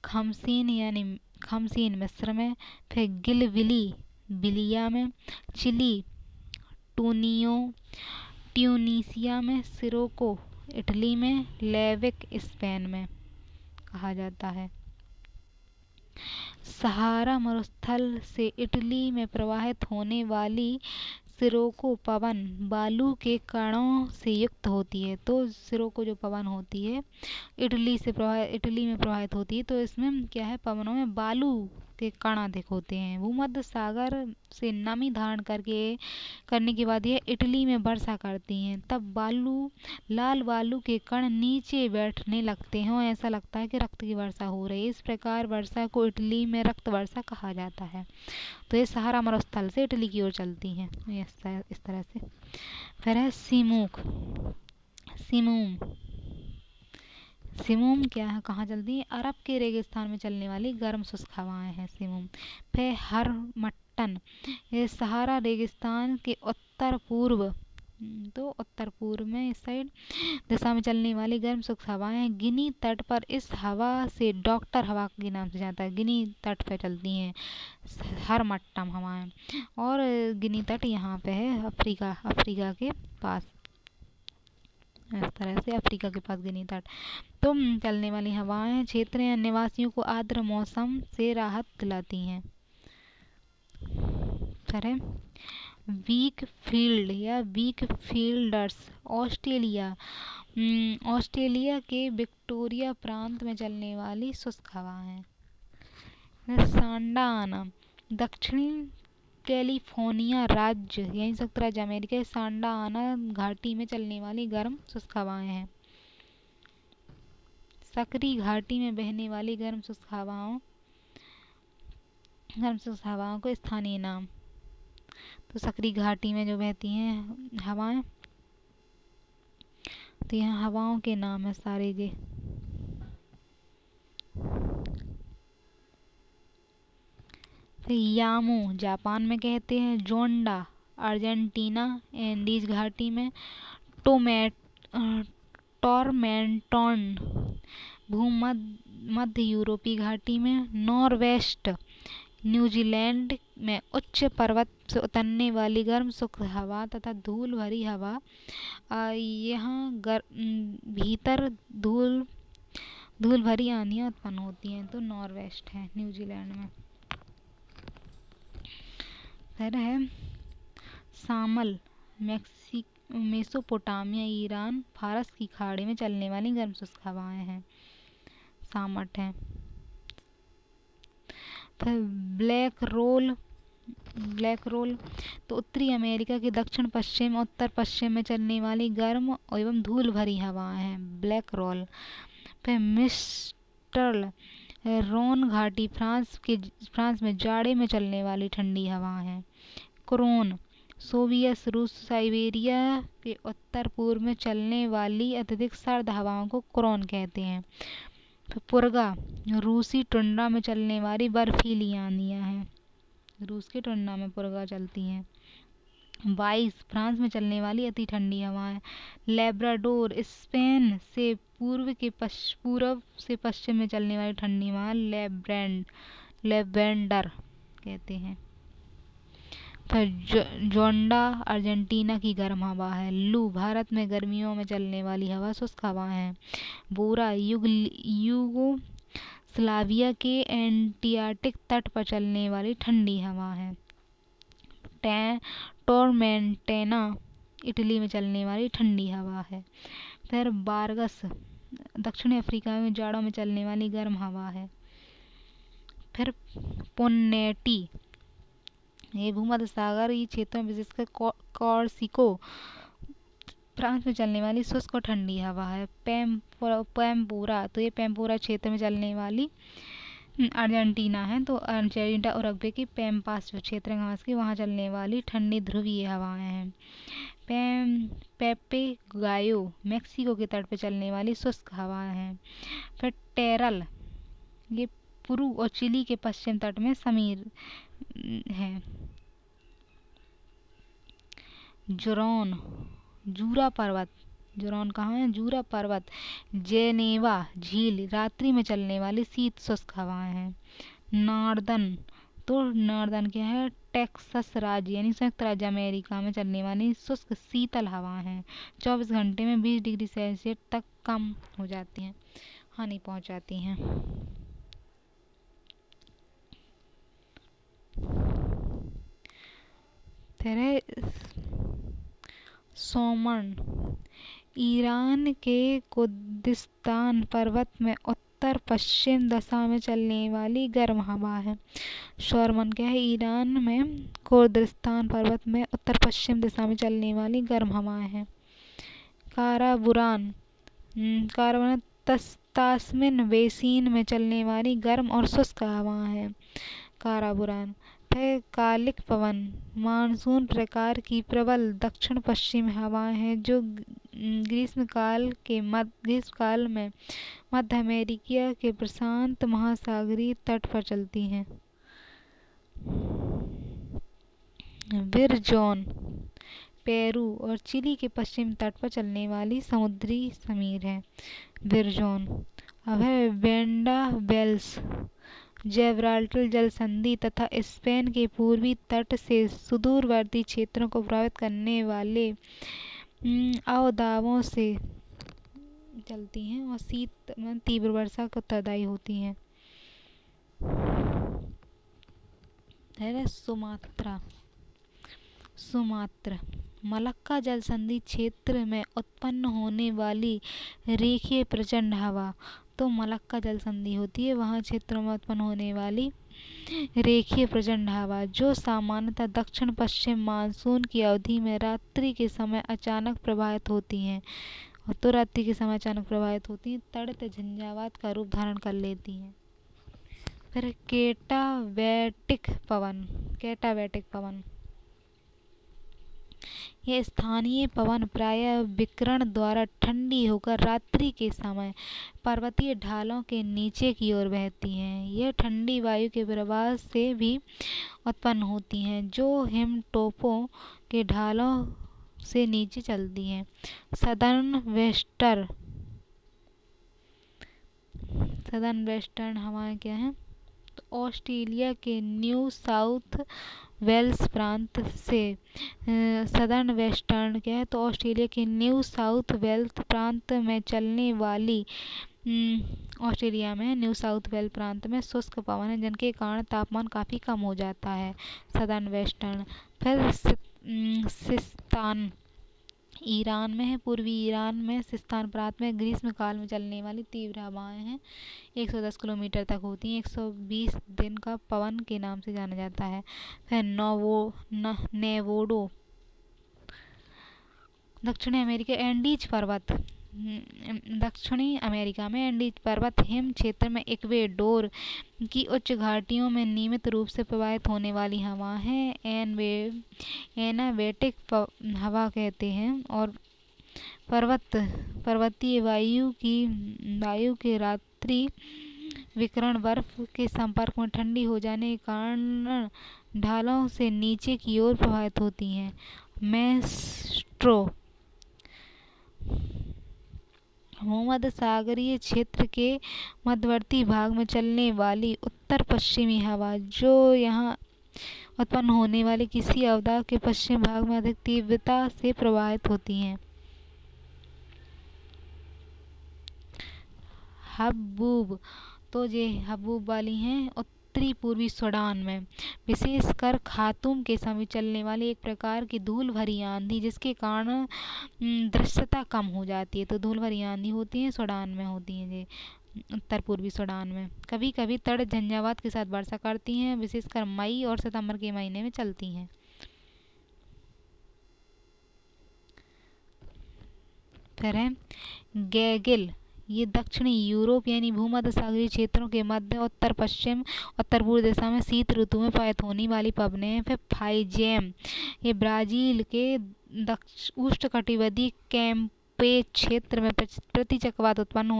A: खमसीन मिस्र में, फिर गिलविली बिलिया में, चिली ट्यूनीसिया में, सिरोको इटली में, लेविक स्पेन में कहा जाता है। सहारा मरुस्थल से इटली में प्रवाहित होने वाली सिरोको पवन बालू के कणों से युक्त होती है। तो सिरोको जो पवन होती है इटली में प्रवाहित होती है, तो इसमें क्या है, पवनों में बालू के कण अधिक होते हैं। भूमध्य सागर से नमी धारण करने के बाद यह इटली में वर्षा करती हैं। तब लाल बालू के कण नीचे बैठने लगते हैं और ऐसा लगता है कि रक्त की वर्षा हो रही है। इस प्रकार वर्षा को इटली में रक्त वर्षा कहा जाता है। तो ये सहारा मरुस्थल से इटली की ओर चलती हैं इस तरह से। फिर है सिमूम क्या है, कहाँ चलती है, अरब के रेगिस्तान में चलने वाली गर्म शुष्क हवाएं हैं सिमूम। फिर हरमट्टन, ये सहारा रेगिस्तान के उत्तर पूर्व में इस साइड दिशा में चलने वाली गर्म शुष्क हवाएं हैं। गिनी तट पर इस हवा से डॉक्टर हवा के नाम से जाता है। गिनी तट पर चलती हैं हरमट्टम हवाएं, और गिनी तट यहाँ पे है अफ्रीका के पास, इस तरह से अफ्रीका के पास गिनी तट। तो चलने वाली हवाएं क्षेत्रीय निवासियों को आर्द्र मौसम से राहत दिलाती हैं। फिर वीक फील्डर्स ऑस्ट्रेलिया के विक्टोरिया प्रांत में चलने वाली शुष्क हवा है। सांडा आना, दक्षिणी कैलिफोर्निया राज्य यही संयुक्त राज्य अमेरिका सांडा आना घाटी में चलने वाली गर्म शुष्क हवाएं हैं। सकरी घाटी में बहने वाली गर्म शुष्क हवाओं को स्थानीय नाम। तो सकरी घाटी में जो बहती हैं हवाएं, तो यहाँ हवाओं के नाम है सारे ये। यामू जापान में कहते हैं, जोंडा अर्जेंटीना एंडीज घाटी में, टॉरमेंटोन भूमध्य यूरोपीय घाटी में, नॉरवेस्ट न्यूजीलैंड में उच्च पर्वत से उतरने वाली गर्म शुष्क हवा तथा धूल भरी हवा, यहाँ भीतर धूल भरी आंधियाँ उत्पन्न होती हैं। तो नॉरवेस्ट है न्यूजीलैंड में। फिर है सामल मेसोपोटामिया ईरान फारस की खाड़ी में चलने वाली गर्म शुष्क हवाएं हैं, सामट है। फिर ब्लैक रोल तो उत्तरी अमेरिका के दक्षिण पश्चिम उत्तर पश्चिम में चलने वाली गर्म एवं धूल भरी हवाएं हैं, ब्लैक रोल। फिर मिस्टर्ल रोन घाटी फ्रांस में जाड़े में चलने वाली ठंडी हवा है। क्रोन सोवियत रूस साइबेरिया के उत्तर पूर्व में चलने वाली अत्यधिक सर्द हवाओं को क्रोन कहते हैं। पुर्गा रूसी टुंड्रा में चलने वाली बर्फीली आंधियां हैं, रूस की टुंड्रा में पुर्गा चलती हैं। 22 फ्रांस में चलने वाली अति ठंडी हवाएं। लेब्राडोर स्पेन से पूर्व से पश्चिम में चलने वाली ठंडी हवा लेवेंडर कहते हैं। फिर जोंडा अर्जेंटीना की गर्म हवा है। लू भारत में गर्मियों में चलने वाली हवा शुष्क हवा है। बोरा युगोस्लाविया के एंटियार्कटिक तट पर चलने वाली ठंडी हवा है। टोरमेंटेना इटली में चलने वाली ठंडी हवा है। फिर बारगस दक्षिणी अफ्रीका में जाड़ों में चलने वाली गर्म हवा है। फिर पोन्नेटी ये भूमध्य सागरीय क्षेत्रों में विशेषकर कॉर्सिको फ्रांस में चलने वाली शुष्क और ठंडी हवा है। पैम्पोरा तो ये पैम्पोरा क्षेत्र में चलने वाली अर्जेंटीना है, तो अर्जेंटीना उरुग्वे की पैम्पास जो क्षेत्र है घास की वहाँ चलने वाली ठंडी ध्रुवीय हवाएं हैं। पेपेगायो मैक्सिको के तट पर चलने वाली शुष्क हवाएं हैं। फिर टेरल ये पुरू और चिली के पश्चिम तट में समीर है। जूरा पर्वत जोरॉन कहाँ है? जूरा पर्वत जेनेवा झील रात्रि में चलने वाली शीत शुष्क हवाएं हैं। नॉर्दर्न क्या है? टेक्सास राज्य यानी संयुक्त राज्य अमेरिका में चलने वाली शुष्क शीतल हवाएं हैं। 24 घंटे में 20 डिग्री सेल्सियस तक कम हो जाती हैं, हानि पहुंचाती हैं। सोमन ईरान के कुर्दिस्तान पर्वत में उत्तर पश्चिम दिशा में चलने वाली गर्म हवा है। शोरमन क्या है? ईरान में कुर्दिस्तान पर्वत में उत्तर पश्चिम दिशा में चलने वाली गर्म हवाएं हैं। काराबुरान तास्मिन बेसिन में चलने वाली गर्म और शुष्क हवाएं हैं। काराबुरान फिर कालिक पवन मानसून प्रकार की प्रबल दक्षिण पश्चिम हवाएं हैं जो ग्रीष्मकाल में मध्य अमेरिका के प्रशांत महासागरीय तट पर चलती हैं। विरजोन पेरू और चिली के पश्चिम तट पर चलने वाली समुद्री समीर है। विरजोन अब है वेंडा वेल्स जिब्राल्टर जल संधि तथा स्पेन के पूर्वी तट से सुदूरवर्ती क्षेत्रों को प्रभावित करने वाले अवदाबों से चलती हैं और तीव्र वर्षा को उत्तरदायी होती हैं। सुमात्रा मलक्का जल संधि क्षेत्र में उत्पन्न होने वाली रेखीय प्रचंड हवा, तो मलक्का जल संधि होती है वहाँ क्षेत्रों में उत्पन्न होने वाली रेखीय प्रचंड हवा जो सामान्यतः दक्षिण पश्चिम मानसून की अवधि में रात्रि के समय अचानक प्रवाहित होती हैं, तड़ित झंझावात का रूप धारण कर लेती हैं। फिर केटावेटिक पवन ये स्थानीय पवन प्रायः विकिरण द्वारा ठंडी होकर रात्रि के समय पर्वतीय ढालों के नीचे की ओर बहती हैं। यह ठंडी वायु के प्रवाह से भी उत्पन्न होती हैं जो हिमटोपों के ढालों से नीचे चलती हैं। सदर्न वेस्टर्न हवाएं क्या हैं? तो ऑस्ट्रेलिया के न्यू साउथ वेल्स प्रांत से सदर्न वेस्टर्न क्या है? तो ऑस्ट्रेलिया के न्यू साउथ वेल्स प्रांत में चलने वाली ऑस्ट्रेलिया में न्यू साउथ वेल्स प्रांत में शुष्क पवन है जिनके कारण तापमान काफ़ी कम हो जाता है। सदर्न वेस्टर्न फिर सिस्तान ईरान में है। पूर्वी ईरान में सिस्तान प्रांत में ग्रीष्मकाल में चलने वाली तीव्र हवाएं हैं 110 किलोमीटर तक होती हैं। 120 दिन का पवन के नाम से जाना जाता है। फिर नेवोडो दक्षिणी अमेरिका में एंडीज पर्वत हिम क्षेत्र में इक्वेडोर की उच्च घाटियों में नियमित रूप से प्रवाहित होने वाली हवा है। एनाबेटिक हवा कहते हैं और पर्वतीय वायु के रात्रि विकिरण बर्फ के संपर्क में ठंडी हो जाने के कारण ढालों से नीचे की ओर प्रवाहित होती हैं। मेस्ट्रो भूमध्य सागरीय क्षेत्र के मध्यवर्ती भाग में चलने वाली उत्तर पश्चिमी हवा, जो यहाँ उत्पन्न होने वाले किसी अवदाब के पश्चिम भाग में अधिक तीव्रता से प्रवाहित होती हैं। हबूब, तो ये हबूब वाली हैं उत्तरी पूर्वी सूडान में, विशेषकर खार्तूम के समीप चलने वाली एक प्रकार की धूल भरी आंधी, जिसके कारण दृश्यता कम हो जाती है। तो धूल भरी आंधी होती है सूडान में, होती है ये उत्तर पूर्वी सूडान में। कभी कभी तड़ झंझावात के साथ वर्षा करती हैं, विशेषकर मई और सितंबर के महीने में चलती हैं। फिर है गैगिल, ये दक्षिणी यूरोप यानी भूमध्य सागरीय क्षेत्रों के मध्य, उत्तर पश्चिम, उत्तर पूर्व दिशा में शीत ऋतु में पारित होने वाली पवनें हैं। फिर फाइजेम, ये ब्राजील के उष्णकटिबंधीय कैम्पे क्षेत्र में प्रति चक्रवात उत्पन्न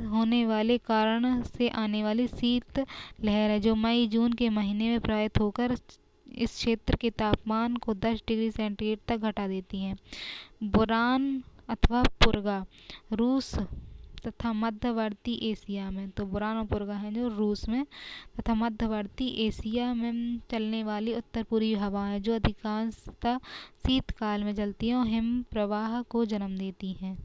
A: होने वाले कारण से आने वाली शीत लहर है, जो मई जून के महीने में प्रवाहित होकर इस क्षेत्र के तापमान को 10 डिग्री सेंटीग्रेड तक घटा देती हैं। बुरान अथवा पुर्गा, रूस तथा मध्यवर्ती एशिया में, तो बुरान और पुर्गा हैं जो रूस में तथा मध्यवर्ती एशिया में चलने वाली उत्तर पूर्वी हवाएं, जो अधिकांशतः शीतकाल में चलती हैं और हिम प्रवाह को जन्म देती हैं।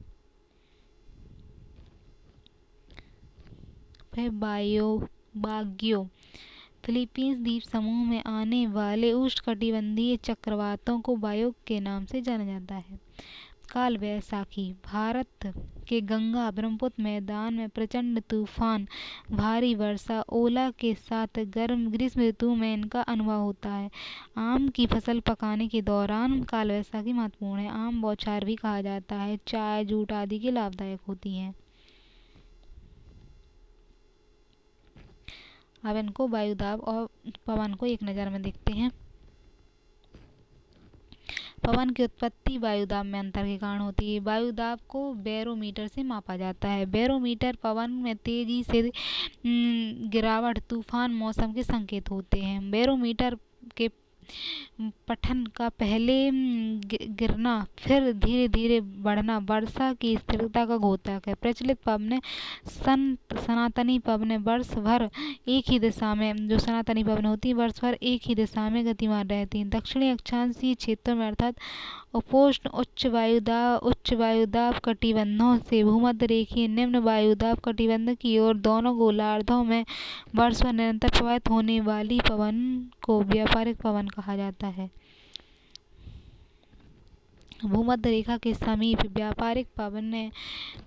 A: फिर बाग्यो, फिलीपींस द्वीप समूह में आने वाले उष्णकटिबंधीय चक्रवातों को बायोग के नाम से जाना जाता है। काल वैसाखी, भारत के गंगा ब्रह्मपुत्र मैदान में प्रचंड तूफान, भारी वर्षा, ओला के साथ गर्म ग्रीष्म ऋतु में इनका अनुभव होता है। आम की फसल पकाने के दौरान काल वैसाखी महत्वपूर्ण है। आम बौछार भी कहा जाता है। चाय, जूट आदि के लाभदायक होती हैं। अब इनको वायुदाब और पवन को एक नज़र में देखते हैं। पवन की उत्पत्ति वायुदाब में अंतर के कारण होती है। वायुदाब को बैरोमीटर से मापा जाता है। बैरोमीटर पवन में तेजी से गिरावट, तूफान, मौसम के संकेत होते हैं। बैरोमीटर के पठन का पहले गिरना फिर धीरे धीरे बढ़ना वर्षा की स्थिरता का द्योतक है। प्रचलित पवनें सनातनी पवनें वर्ष भर एक ही दिशा में, जो सनातनी पवनें होती हैं वर्ष भर एक ही दिशा में गतिमान रहती हैं। दक्षिणी अक्षांशीय क्षेत्रों में अर्थात उपोष्ण उच्च वायुदाब कटिबंधों से भूमध्य रेखीय निम्न वायुदाब कटिबंध की ओर दोनों गोलार्धों में वर्ष भर निरंतर प्रवाहित होने वाली पवन को व्यापारिक पवन कहा जाता है। भूमध्य रेखा के समीप व्यापारिक पवनें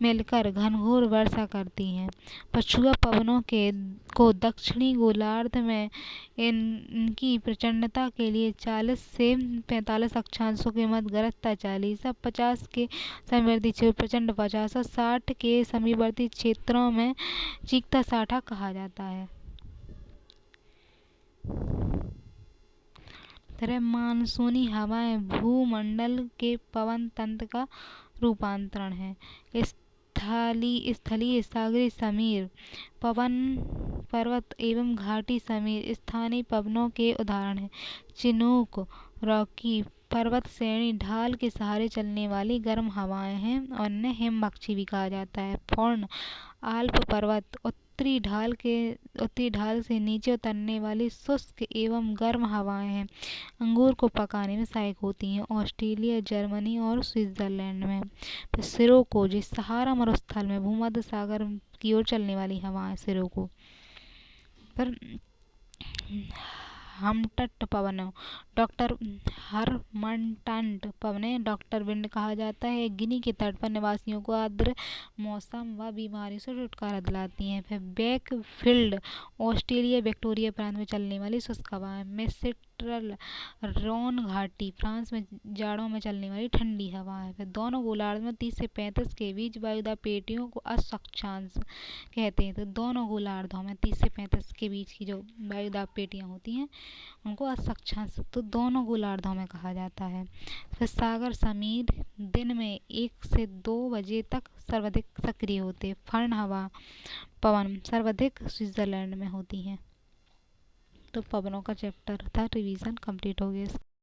A: मिलकर घनघोर वर्षा करती हैं। पछुआ पवनों को दक्षिणी गोलार्ध में इनकी प्रचंडता के लिए 40 से 45 अक्षांशों के मध्य गरजता 40, 50 के समीपवर्ती क्षेत्र प्रचंड 50 और 60 के समीपवर्ती क्षेत्रों में चीखता 60 कहा जाता है। तरह मानसूनी हवाएं भूमंडल के पवन तंत्र का रूपांतरण है। स्थलीय सागरीय समीर पवन, पर्वत एवं घाटी समीर स्थानीय पवनों के उदाहरण हैं। चिनूक, रॉकी पर्वत श्रेणी ढाल के सहारे चलने वाली गर्म हवाएं हैं और इन्हें हिमभक्षी भी कहा जाता है। फोर्न, आल्प पर्वत उत्तरी ढाल से नीचे उतरने वाली शुष्क एवं गर्म हवाएं हैं। अंगूर को पकाने में सहायक होती हैं। ऑस्ट्रेलिया, जर्मनी और स्विट्जरलैंड में। फिर सिरोको, जो सहारा मरुस्थल में भूमध्य सागर की ओर चलने वाली हवाएं सिरोको। फिर हमटट पवन, डॉक्टर हरमनटट पवनें डॉक्टर विंड कहा जाता है। गिनी के तट पर निवासियों को आर्द्र मौसम व बीमारियों से छुटकारा दिलाती हैं। फिर बेकफील्ड, ऑस्ट्रेलिया विक्टोरिया प्रांत में चलने वाली शुष्क हवाएं। मिस्ट्रल, रोन घाटी फ्रांस में जाड़ों में चलने वाली ठंडी हवा है। फिर दोनों गोलार्ध में 30 से 35 के बीच वायुदाब पेटियों को अक्षांश कहते हैं। तो दोनों गोलार्धों में 30 से 35 के बीच की जो वायुदाब पेटियां होती हैं उनको अक्षांश, तो दोनों गोलार्धों में कहा जाता है। फिर सागर समीर दिन में 1 से 2 बजे तक सर्वाधिक सक्रिय होते हैं। फर्न हवा पवन सर्वाधिक स्विट्जरलैंड में होती हैं। तो पवनों का चैप्टर था रिवीजन कंप्लीट हो गया।